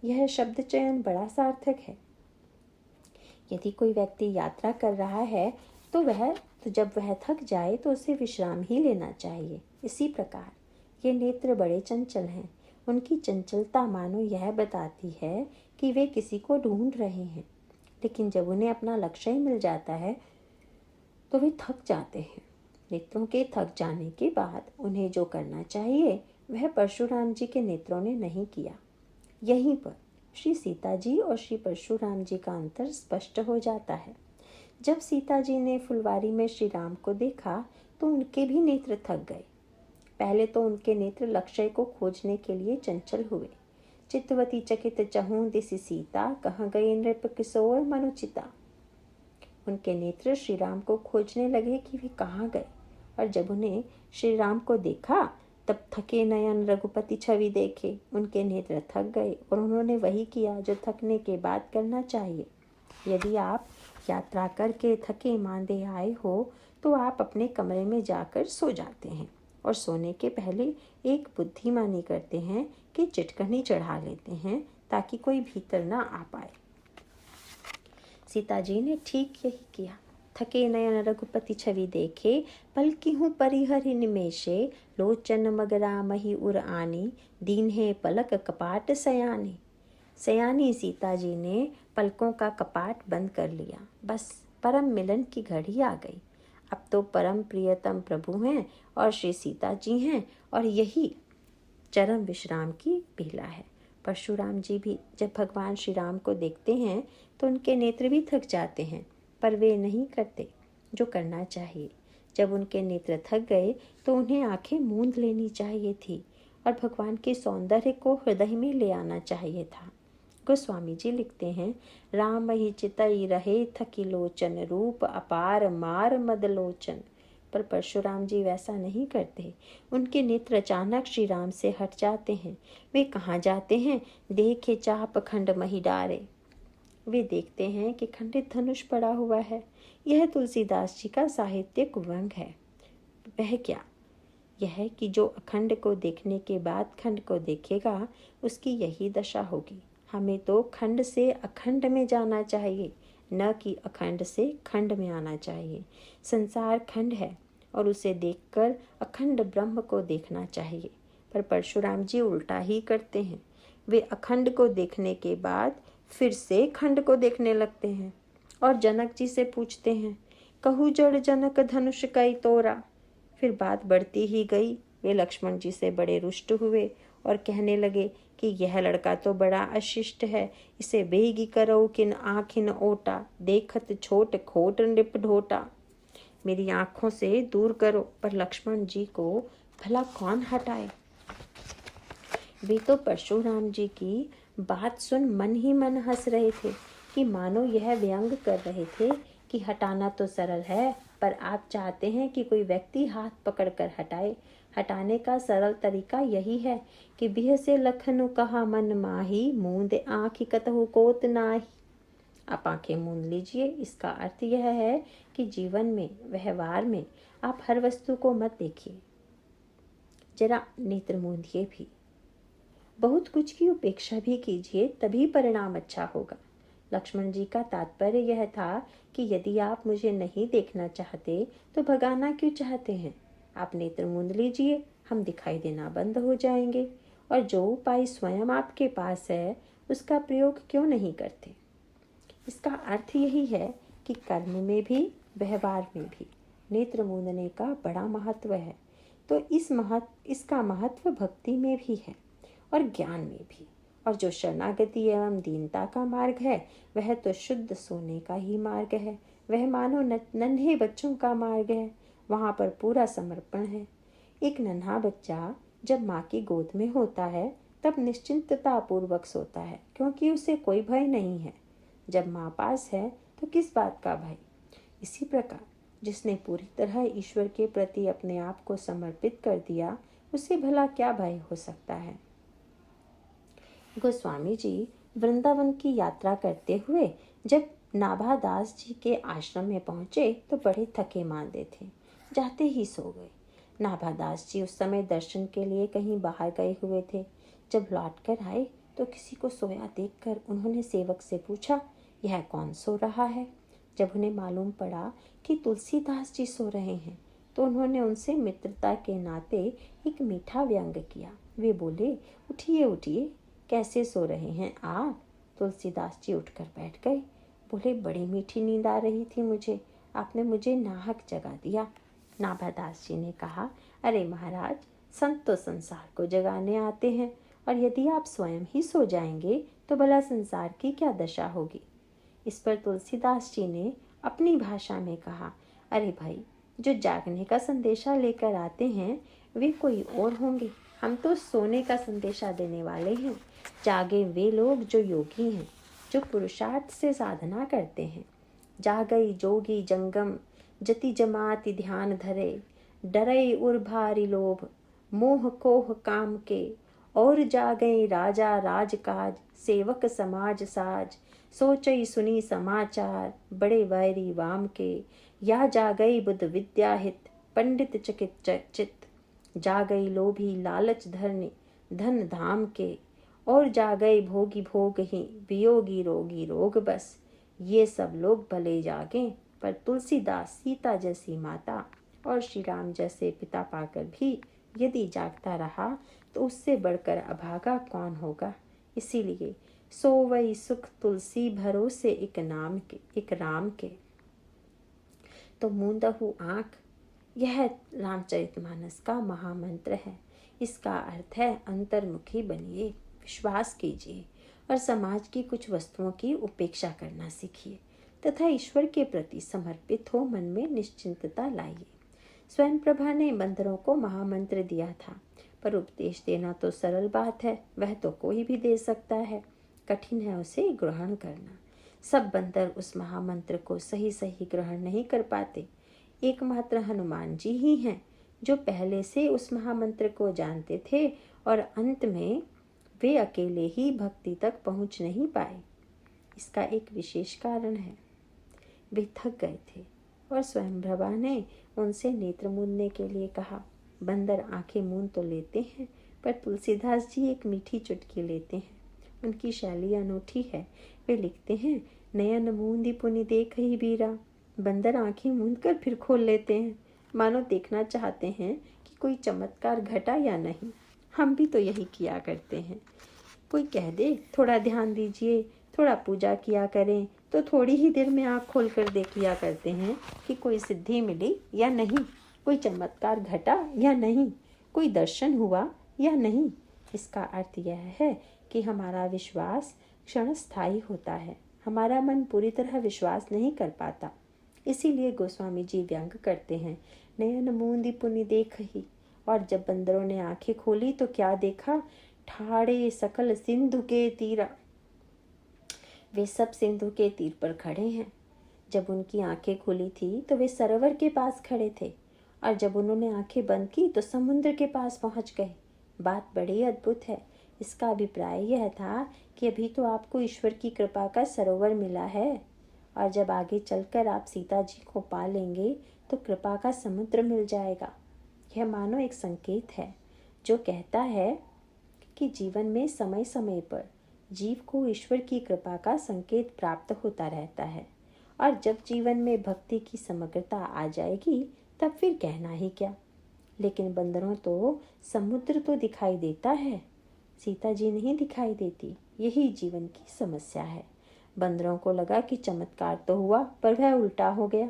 यह शब्द चयन बड़ा सार्थक है। यदि कोई व्यक्ति यात्रा कर रहा है तो जब वह थक जाए तो उसे विश्राम ही लेना चाहिए। इसी प्रकार ये नेत्र बड़े चंचल हैं। उनकी चंचलता मानो यह बताती है कि वे किसी को ढूंढ रहे हैं, लेकिन जब उन्हें अपना लक्ष्य ही मिल जाता है तो वे थक जाते हैं। नेत्रों के थक जाने के बाद उन्हें जो करना चाहिए वह परशुराम जी के नेत्रों ने नहीं किया। यहीं पर श्री सीता जी और श्री परशुराम जी का अंतर स्पष्ट हो जाता है। जब सीता जी ने फुलवारी में श्री राम को देखा तो उनके भी नेत्र थक गए। पहले तो उनके नेत्र लक्ष्य को खोजने के लिए चंचल हुए। चित्तवती चकित चहूं दिसि सीता, कहाँ गए नृप किशोर मनुचिता। उनके नेत्र श्री राम को खोजने लगे कि वे कहाँ गए, और जब उन्हें श्री राम को देखा तब थके नयन रघुपति छवि देखे। उनके नेत्र थक गए और उन्होंने वही किया जो थकने के बाद करना चाहिए। यदि आप यात्रा करके थके मांदे आए हो तो आप अपने कमरे में जाकर सो जाते हैं और सोने के पहले एक बुद्धिमानी करते हैं कि चिटकनी चढ़ा लेते हैं ताकि कोई भीतर ना आ पाए। सीता जी ने ठीक यही किया। थके नयन रघुपति छवि देखे, पलकी हूँ परिहरि निमेशे, लोचन मगरा मही उर आनी, दीन है पलक कपाट सयानी। सयानी सीता जी ने पलकों का कपाट बंद कर लिया। बस परम मिलन की घड़ी आ गई। अब तो परम प्रियतम प्रभु हैं और श्री सीता जी हैं, और यही चरम विश्राम की बेला है। परशुराम जी भी जब भगवान श्री राम को देखते हैं तो उनके नेत्र भी थक जाते हैं, पर वे नहीं करते जो करना चाहिए। जब उनके नेत्र थक गए तो उन्हें आंखें मूंद लेनी चाहिए थी और भगवान के सौंदर्य को हृदय में ले आना चाहिए था। गोस्वामी जी लिखते हैं, राम ही चितई रहे थकी लोचन, रूप अपार मार मदलोचन। पर परशुराम जी वैसा नहीं करते। उनके नेत्र अचानक श्री राम से हट जाते हैं। वे कहाँ जाते हैं? देखे चाप खंड मही डारे। वे देखते हैं कि खंडित धनुष पड़ा हुआ है। यह तुलसीदास जी का साहित्यिक व्यंग है। वह क्या? यह कि जो अखंड को देखने के बाद खंड को देखेगा, उसकी यही दशा होगी। हमें तो खंड से अखंड में जाना चाहिए, न कि अखंड से खंड में आना चाहिए। संसार खंड है और उसे देखकर अखंड ब्रह्म को देखना चाहिए। पर परशुराम जी उल्टा ही करते हैं। वे अखंड को देखने के बाद फिर से खंड को देखने लगते हैं और जनक जी से पूछते हैं, कहूँ जड़ जनक धनुष कई तोरा। फिर बात बढ़ती ही गई। वे लक्ष्मण जी से बड़े रुष्ट हुए और कहने लगे कि यह लड़का तो बड़ा अशिष्ट है, इसे बेगी करो किन आँखिन ओटा, देखत छोट खोट निप ढोटा। मेरी आँखों से दूर करो। पर लक्ष्मण जी को भला कौन हटाए? वे तो परशुराम जी की बात सुन मन ही मन हंस रहे थे कि मानो यह व्यंग कर रहे थे कि हटाना तो सरल है, पर आप चाहते हैं कि कोई व्यक्ति हाथ पकड़कर हटाए। हटाने का सरल तरीका यही है कि बिह से लखनु कहा मन माही, मूंद आँखि कतहु कोत नाही। आप आंखें मूंद लीजिए। इसका अर्थ यह है कि जीवन में, व्यवहार में आप हर वस्तु को मत देखिए, जरा नेत्र मूंदिए भी। बहुत कुछ की उपेक्षा भी कीजिए, तभी परिणाम अच्छा होगा। लक्ष्मण जी का तात्पर्य यह था कि यदि आप मुझे नहीं देखना चाहते तो भगाना क्यों चाहते हैं? आप नेत्र मूंद लीजिए, हम दिखाई देना बंद हो जाएंगे। और जो उपाय स्वयं आपके पास है उसका प्रयोग क्यों नहीं करते? इसका अर्थ यही है कि कर्म में भी, व्यवहार में भी नेत्र मूंदने का बड़ा महत्व है। तो इसका महत्व भक्ति में भी है और ज्ञान में भी। और जो शरणागति एवं दीनता का मार्ग है वह तो शुद्ध सोने का ही मार्ग है। वह मानो नन्हे बच्चों का मार्ग है। वहाँ पर पूरा समर्पण है। एक नन्हा बच्चा जब माँ की गोद में होता है तब निश्चिंतता पूर्वक सोता है, क्योंकि उसे कोई भय नहीं है। जब माँ पास है तो किस बात का भय? इसी प्रकार जिसने पूरी तरह ईश्वर के प्रति अपने आप को समर्पित कर दिया, उसे भला क्या भय हो सकता है? गोस्वामी जी वृंदावन की यात्रा करते हुए जब नाभादास जी के आश्रम में पहुंचे तो बड़े थके मांदे थे, जाते ही सो गए। नाभादास जी उस समय दर्शन के लिए कहीं बाहर गए हुए थे। जब लौट कर आए तो किसी को सोया देखकर उन्होंने सेवक से पूछा, यह कौन सो रहा है? जब उन्हें मालूम पड़ा कि तुलसीदास जी सो रहे हैं तो उन्होंने उनसे मित्रता के नाते एक मीठा व्यंग किया। वे बोले, उठिए उठिए, कैसे सो रहे हैं आप? तुलसीदास जी उठकर बैठ गए। बोले, बड़ी मीठी नींद आ रही थी मुझे, आपने मुझे नाहक जगा दिया। नाभादास जी ने कहा, अरे महाराज, संत तो संसार को जगाने आते हैं, और यदि आप स्वयं ही सो जाएंगे तो भला संसार की क्या दशा होगी? इस पर तुलसीदास जी ने अपनी भाषा में कहा, अरे भाई, जो जागने का संदेशा लेकर आते हैं वे कोई और होंगे, हम तो सोने का संदेशा देने वाले हैं। जागे वे लोग जो योगी हैं, जो पुरुषार्थ से साधना करते हैं। जागई जोगी जंगम, जति जमाति ध्यान धरे, डरई उर भारी लोभ, मोह कोह काम के। और जागई राजा राजकाज, सेवक समाज साज, सोचई सुनी समाचार, बड़े वैरी वाम के। या जागई बुद्ध विद्या हित, पंडित चकित चित, जागई लोभी लालच धरने, धन धाम के। और जागई भोगी भोग ही, वियोगी रोगी रोग बस। ये सब लोग भले जागें, पर तुलसीदास सीता जैसी माता और श्री राम जैसे पिता पाकर भी यदि जागता रहा तो उससे बढ़कर अभागा कौन होगा? इसीलिए सोवई सुख तुलसी भरोसे एक नाम के, एक राम के। तो मूंदहु आँख, यह रामचरितमानस का महामंत्र है। इसका अर्थ है अंतर्मुखी बनिए, विश्वास कीजिए और समाज की कुछ वस्तुओं की उपेक्षा करना सीखिए तथा ईश्वर के प्रति समर्पित हो मन में निश्चिंतता लाइए। स्वयं प्रभा ने बंदरों को महामंत्र दिया था, पर उपदेश देना तो सरल बात है, वह तो कोई भी दे सकता है, कठिन है उसे ग्रहण करना। सब बंदर उस महामंत्र को सही सही ग्रहण नहीं कर पाते। एकमात्र हनुमान जी ही हैं जो पहले से उस महामंत्र को जानते थे और अंत में वे अकेले ही भक्ति तक पहुंच नहीं पाए। इसका एक विशेष कारण है, वे थक गए थे और स्वयं प्रभा ने उनसे नेत्र मूंदने के लिए कहा। बंदर आंखें मूंद तो लेते हैं, पर तुलसीदास जी एक मीठी चुटकी लेते हैं। उनकी शैली अनूठी है। वे लिखते हैं, नयन मूंदी पुनि देख ही बीरा। बंदर आंखें मूंद कर फिर खोल लेते हैं, मानो देखना चाहते हैं कि कोई चमत्कार घटा या नहीं। हम भी तो यही किया करते हैं। कोई कह दे थोड़ा ध्यान दीजिए, थोड़ा पूजा किया करें, तो थोड़ी ही देर में आँख खोल कर देख लिया करते हैं कि कोई सिद्धि मिली या नहीं, कोई चमत्कार घटा या नहीं, कोई दर्शन हुआ या नहीं। इसका अर्थ यह है कि हमारा विश्वास क्षणस्थायी होता है। हमारा मन पूरी तरह विश्वास नहीं कर पाता। इसीलिए गोस्वामी जी व्यंग करते हैं, नयन मूंदी पुनि देख ही। और जब बंदरों ने आंखें खोली तो क्या देखा, ठाड़े सकल सिंधु के तीरा। वे सब सिंधु के तीर पर खड़े हैं। जब उनकी आंखें खुली थी तो वे सरोवर के पास खड़े थे, और जब उन्होंने आंखें बंद की तो समुद्र के पास पहुंच गए। बात बड़ी अद्भुत है। इसका अभिप्राय यह था कि अभी तो आपको ईश्वर की कृपा का सरोवर मिला है, और जब आगे चलकर आप सीता जी को पा लेंगे तो कृपा का समुद्र मिल जाएगा। यह मानो एक संकेत है जो कहता है कि जीवन में समय समय पर जीव को ईश्वर की कृपा का संकेत प्राप्त होता रहता है, और जब जीवन में भक्ति की समग्रता आ जाएगी तब फिर कहना ही क्या। लेकिन बंदरों तो समुद्र तो दिखाई देता है, सीता जी नहीं दिखाई देती। यही जीवन की समस्या है। बंदरों को लगा कि चमत्कार तो हुआ, पर वह उल्टा हो गया।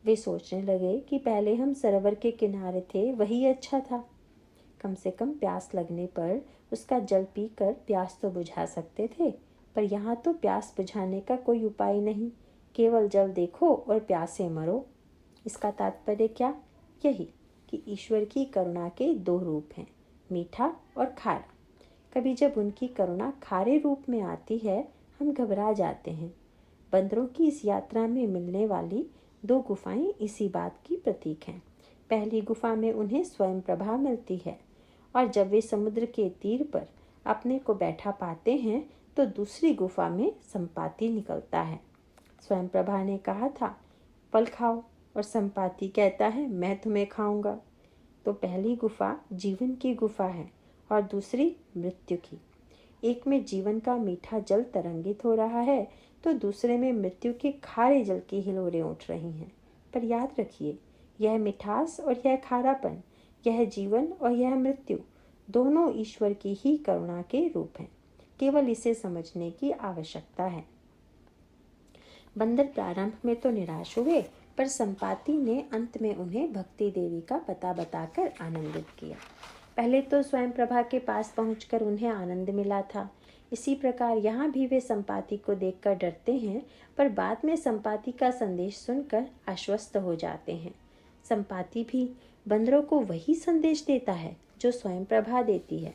वे सोचने लगे कि पहले हम सरोवर के किनारे थे, वही अच्छा था। कम से कम प्यास लगने पर उसका जल पीकर प्यास तो बुझा सकते थे, पर यहाँ तो प्यास बुझाने का कोई उपाय नहीं, केवल जल देखो और प्यासे मरो। इसका तात्पर्य क्या? यही कि ईश्वर की करुणा के दो रूप हैं, मीठा और खारा। कभी जब उनकी करुणा खारे रूप में आती है हम घबरा जाते हैं। बंदरों की इस यात्रा में मिलने वाली दो गुफाएं इसी बात की प्रतीक हैं। पहली गुफा में उन्हें स्वयं प्रभा मिलती है, और जब वे समुद्र के तीर पर अपने को बैठा पाते हैं तो दूसरी गुफा में संपाति निकलता है। स्वयं प्रभा ने कहा था फल खाओ, और संपाति कहता है मैं तुम्हें खाऊंगा। तो पहली गुफा जीवन की गुफा है और दूसरी मृत्यु की। एक में जीवन का मीठा जल तरंगित हो रहा है तो दूसरे में मृत्यु के खारे जल की हिलोरें उठ रही हैं। पर याद रखिए, यह मिठास और यह खारापन, यह जीवन और यह मृत्यु, दोनों ईश्वर की ही करुणा के रूप हैं। केवल इसे समझने की आवश्यकता है। बंदर प्रारंभ में तो निराश हुए, पर संपाति ने अंत में उन्हें भक्ति देवी का पता बताकर आनंदित किया। पहले तो स्वयं प्रभा के पास पहुंचकर उन्हें आनंद मिला था। इसी प्रकार यहाँ भी वे संपाति को देखकर डरते हैं, पर बाद में संपाति का संदेश सुनकर आश्वस्त हो जाते हैं। संपाति भी बंदरों को वही संदेश देता है जो स्वयं प्रभा देती है।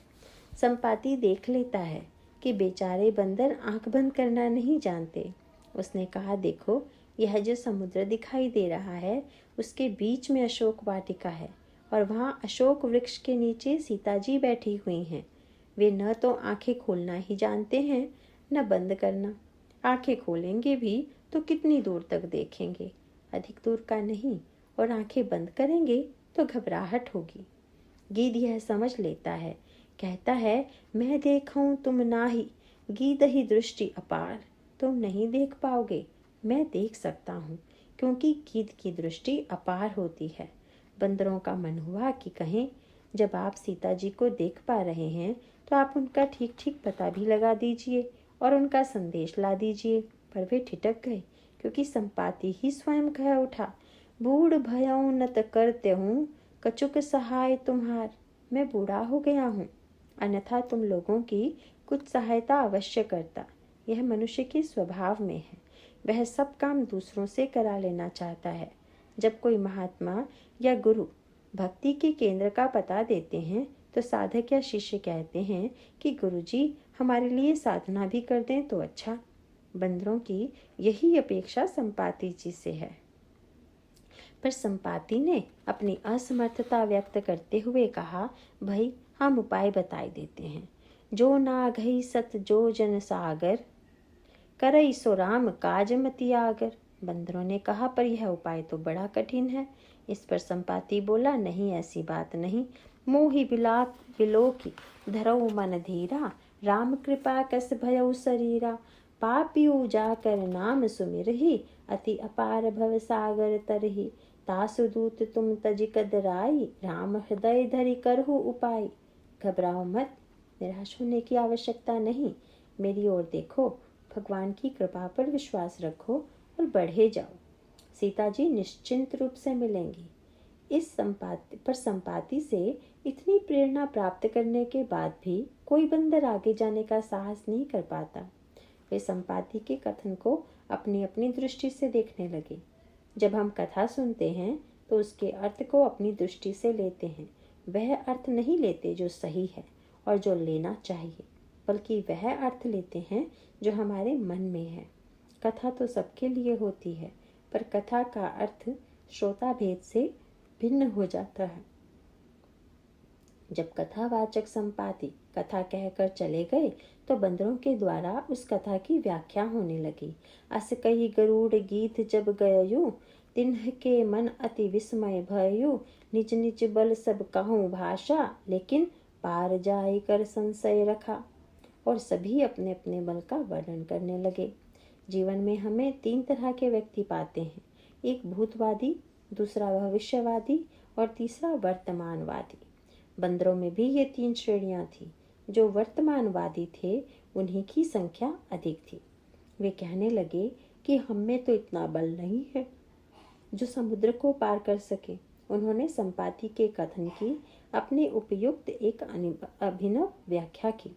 संपाति देख लेता है कि बेचारे बंदर आंख बंद करना नहीं जानते। उसने कहा, देखो, यह जो समुद्र दिखाई दे रहा है उसके बीच में अशोक वाटिका है, और वहाँ अशोक वृक्ष के नीचे सीता जी बैठी हुई हैं। वे न तो आंखें खोलना ही जानते हैं न बंद करना। आंखें खोलेंगे भी तो कितनी दूर तक देखेंगे, अधिक दूर का नहीं, और आंखें बंद करेंगे तो घबराहट होगी। गीध यह समझ लेता है, कहता है मैं देखूं तुम नाही, गीध ही दृष्टि अपार। तुम नहीं देख पाओगे, मैं देख सकता हूँ, क्योंकि गीध की दृष्टि अपार होती है। बंदरों का मन हुआ कि कहें, जब आप सीता जी को देख पा रहे हैं तो आप उनका ठीक ठीक पता भी लगा दीजिए और उनका संदेश ला दीजिए। पर वे ठिठक गए, क्योंकि संपाति ही स्वयं कह उठा, बूढ़ भयऊ नत करते हूँ, कछुक सहाय तुम्हार। मैं बूढ़ा हो गया हूँ, अन्यथा तुम लोगों की कुछ सहायता अवश्य करता। यह मनुष्य के स्वभाव में है। वह सब काम दूसरों से करा लेना चाहता है। जब कोई महात्मा या गुरु भक्ति के केंद्र का पता देते हैं तो साधक या शिष्य कहते हैं कि गुरुजी हमारे लिए साधना भी कर दें तो अच्छा। बंदरों की यही अपेक्षा संपाति जी से है। पर संपाति ने अपनी असमर्थता व्यक्त करते हुए कहा, भाई हम उपाय बताए देते हैं। जो नाघई सत जो जन सागर, करई सो राम काज मति आगर। बंदरों ने कहा, पर यह उपाय तो बड़ा कठिन है। इस पर संपाति बोला, नहीं ऐसी बात नहीं। मोहि बिलोकी धरऊ मन धीरा, राम कृपा कस भयउ शरीरा। पापियु जाकर नाम सुमिरहि, अति अपार भव सागर तरहि। तासु दूत तुम तज कदराई, राम हृदय धरि करहु उपाय। घबराओ मत, निराश होने की आवश्यकता नहीं। मेरी ओर देखो, भगवान की कृपा पर विश्वास रखो और बढ़े जाओ। सीता जी निश्चिंत रूप से मिलेंगी। इस संपाति से इतनी प्रेरणा प्राप्त करने के बाद भी कोई बंदर आगे जाने का साहस नहीं कर पाता। वे संपाति के कथन को अपनी अपनी दृष्टि से देखने लगे। जब हम कथा सुनते हैं तो उसके अर्थ को अपनी दृष्टि से लेते हैं। वह अर्थ नहीं लेते जो सही है और जो लेना चाहिए, बल्कि वह अर्थ लेते हैं जो हमारे मन में है। कथा तो सबके लिए होती है, पर कथा का अर्थ श्रोता भेद से भिन्न हो जाता है। जब कथावाचक संपाति कथा कहकर चले गए तो बंदरों के द्वारा उस कथा की व्याख्या होने लगी। अस कही गरुड़ गीत जब गययु, तिन्ह के मन अति विस्मय भययु। निज निज बल सब कहूँ भाषा, लेकिन पार जाय कर संशय रखा। और सभी अपने अपने बल का वर्णन करने लगे। जीवन में हमें 3 तरह के व्यक्ति पाते हैं, एक भूतवादी, दूसरा भविष्यवादी और तीसरा वर्तमानवादी। बंदरों में भी ये 3 श्रेणियां थी। जो वर्तमानवादी थे उन्हीं की संख्या अधिक थी। वे कहने लगे कि हम में तो इतना बल नहीं है जो समुद्र को पार कर सके। उन्होंने संपाति के कथन की अपने उपयुक्त एक अभिनव व्याख्या की।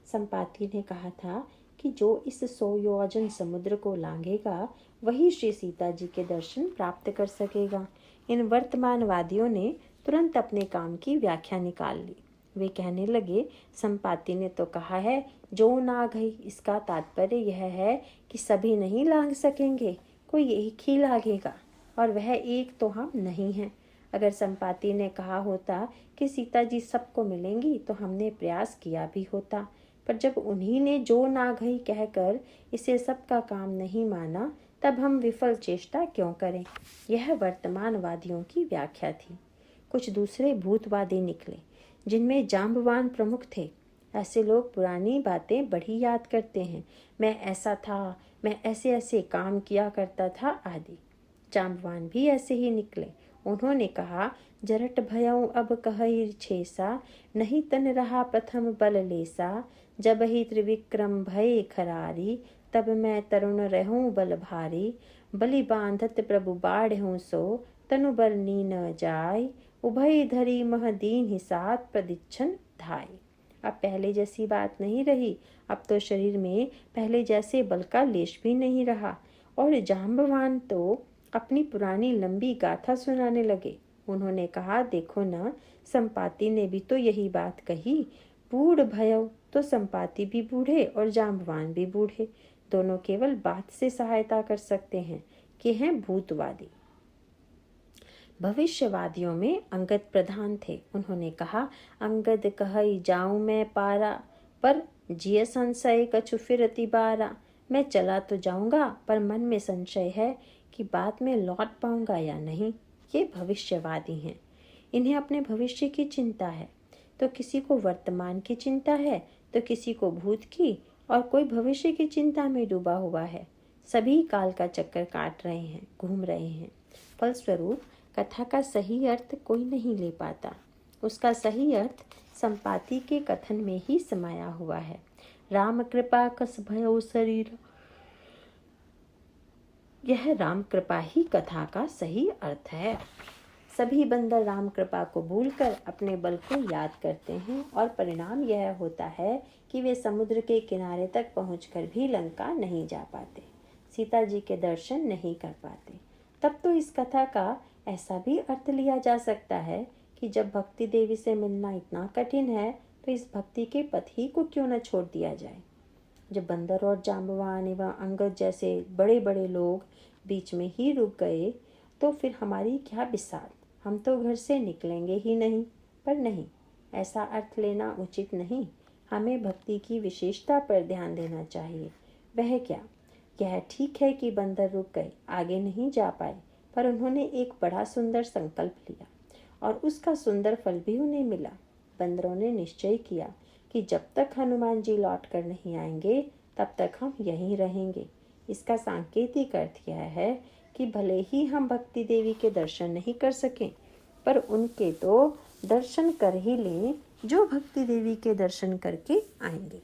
संपाति ने कहा था कि जो इस 100 योजन समुद्र को लांघेगा वही श्री सीता जी के दर्शन प्राप्त कर सकेगा। इन वर्तमानवादियों ने तुरंत अपने काम की व्याख्या निकाल ली। वे कहने लगे, संपाति ने तो कहा है जो नाघई, इसका तात्पर्य यह है कि सभी नहीं लांघ सकेंगे, कोई एक ही लांघेगा, और वह एक तो हम नहीं हैं। अगर संपाति ने कहा होता कि सीता जी सबको मिलेंगी तो हमने प्रयास किया भी होता, पर जब उन्हीं ने जो नाघई कहकर इसे सबका काम नहीं माना, तब हम विफल चेष्टा क्यों करें। यह वर्तमानवादियों की व्याख्या थी। कुछ दूसरे भूतवादी निकले, जिनमें जाम्बवान प्रमुख थे। ऐसे लोग पुरानी बातें बड़ी याद करते हैं। मैं ऐसा था, मैं ऐसे ऐसे काम किया करता था आदि। जाम्बवान भी ऐसे ही निकले। उन्होंने कहा, जरट भयऊ अब कहई छेसा, नहीं तन रहा प्रथम बल लेसा। जब ही त्रिविक्रम भय खरारी, तब मैं तरुण रहूं बल भारी। बलि बांधत प्रभु बाढ़हूं सो, तनु बल नी न जाय। उभय धरी मह दीन ही साथ प्रदिच्छन धाय। अब पहले जैसी बात नहीं रही। अब तो शरीर में पहले जैसे बल का लेश भी नहीं रहा। और जाम्बवान तो अपनी पुरानी लंबी गाथा सुनाने लगे। उन्होंने कहा, देखो ना, संपाति ने भी तो यही बात कही। बूढ़ भयव, तो संपाति भी बूढ़े और जाम्बवान भी बूढ़े। दोनों केवल बात से सहायता कर सकते हैं कि हैं भूतवादी। भविष्यवादियों में अंगद प्रधान थे। उन्होंने कहा, अंगद कहई जाऊं मैं पारा, पर जिय संशय कछु फिरति बारा। मैं चला तो जाऊंगा, पर मन में संशय है कि बाद में लौट पाऊंगा या नहीं। ये भविष्यवादी हैं। इन्हें अपने भविष्य की चिंता है, तो किसी को वर्तमान की चिंता है, तो किसी को भूत की, और कोई भविष्य की चिंता में डूबा हुआ है। सभी काल का चक्कर काट रहे हैं, घूम रहे हैं। फलस्वरूप कथा का सही अर्थ कोई नहीं ले पाता। उसका सही अर्थ संपाति के कथन में ही समाया हुआ है। राम कृपा कस भयउ शरीर। यह राम कृपा ही कथा का सही अर्थ है। सभी बंदर राम कृपा को भूलकर अपने बल को याद करते हैं और परिणाम यह होता है कि वे समुद्र के किनारे तक पहुंचकर भी लंका नहीं जा पाते, सीता जी के दर्शन नहीं कर पाते। तब तो इस कथा का ऐसा भी अर्थ लिया जा सकता है कि जब भक्ति देवी से मिलना इतना कठिन है तो इस भक्ति के पथ ही को क्यों न छोड़ दिया जाए। जब बंदर और जाम्बवान एवं अंगद जैसे बड़े बड़े लोग बीच में ही रुक गए तो फिर हमारी क्या बिसात, हम तो घर से निकलेंगे ही नहीं। पर नहीं, ऐसा अर्थ लेना उचित नहीं। हमें भक्ति की विशेषता पर ध्यान देना चाहिए। वह क्या, यह ठीक है कि बंदर रुक गए, आगे नहीं जा पाए, पर उन्होंने एक बड़ा सुंदर संकल्प लिया और उसका सुंदर फल भी उन्हें मिला। बंदरों ने निश्चय किया कि जब तक हनुमान जी लौट कर नहीं आएंगे तब तक हम यहीं रहेंगे। इसका सांकेतिक अर्थ यह है कि भले ही हम भक्ति देवी के दर्शन नहीं कर सकें, पर उनके तो दर्शन कर ही लें जो भक्ति देवी के दर्शन करके आएंगे।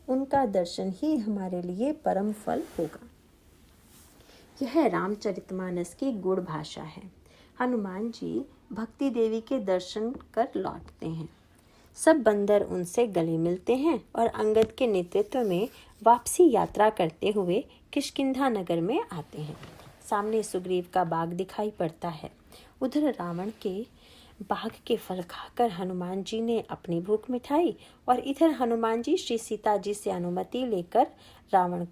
उनका दर्शन ही हमारे लिए परम फल होगा। यह रामचरितमानस की गुड़ भाषा है। हनुमान जी भक्ति देवी के दर्शन कर लौटते हैं। सब बंदर उनसे गले मिलते हैं और अंगद के नेतृत्व में वापसी यात्रा करते हुए किष्किंधा नगर में आते हैं। सामने सुग्रीव का बाग दिखाई पड़ता है। उधर रावण के बाग के फल खाकर हनुमान जी ने अपनी भूख मिटाई और इधर हनुमान जी श्री सीता जी से अनुमति लेकर रावण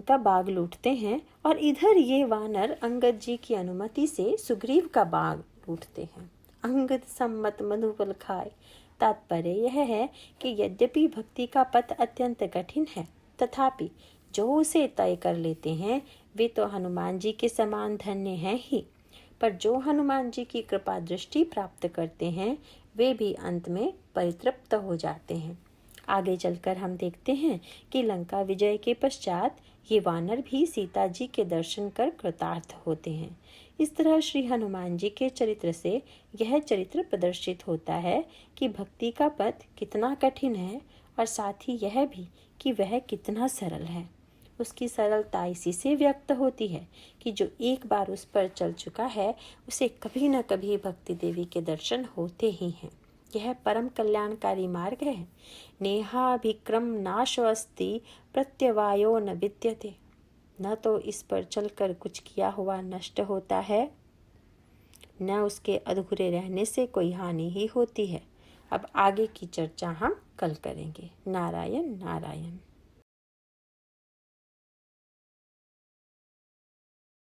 का बाग लूटते हैं और इधर ये वानर अंगद जी की अनुमति से सुग्रीव का बाग लूटते हैं। अंगद सम्मत मधुफल खाए। तात्पर्य यह है कि यद्यपि भक्ति का पथ अत्यंत कठिन है, तथापि जो उसे तय कर लेते हैं वे तो हनुमान जी के समान धन्य हैं ही, पर जो हनुमान जी की कृपा दृष्टि प्राप्त करते हैं वे भी अंत में परितृप्त हो जाते हैं। आगे चलकर हम देखते हैं कि लंका विजय के पश्चात ये वानर भी सीता जी के दर्शन कर कृतार्थ होते हैं। इस तरह श्री हनुमान जी के चरित्र से यह चरित्र प्रदर्शित होता है कि भक्ति का पथ कितना कठिन है और साथ ही यह भी कि वह कितना सरल है। उसकी सरलता इसी से व्यक्त होती है कि जो एक बार उस पर चल चुका है उसे कभी न कभी भक्ति देवी के दर्शन होते ही हैं। यह परम कल्याणकारी मार्ग है। नेहाभिक्रम नाशोऽस्ति प्रत्यवायो न विद्यते। न तो इस पर चलकर कुछ किया हुआ नष्ट होता है, न उसके अधूरे रहने से कोई हानि ही होती है। अब आगे की चर्चा हम कल करेंगे। नारायण नारायण।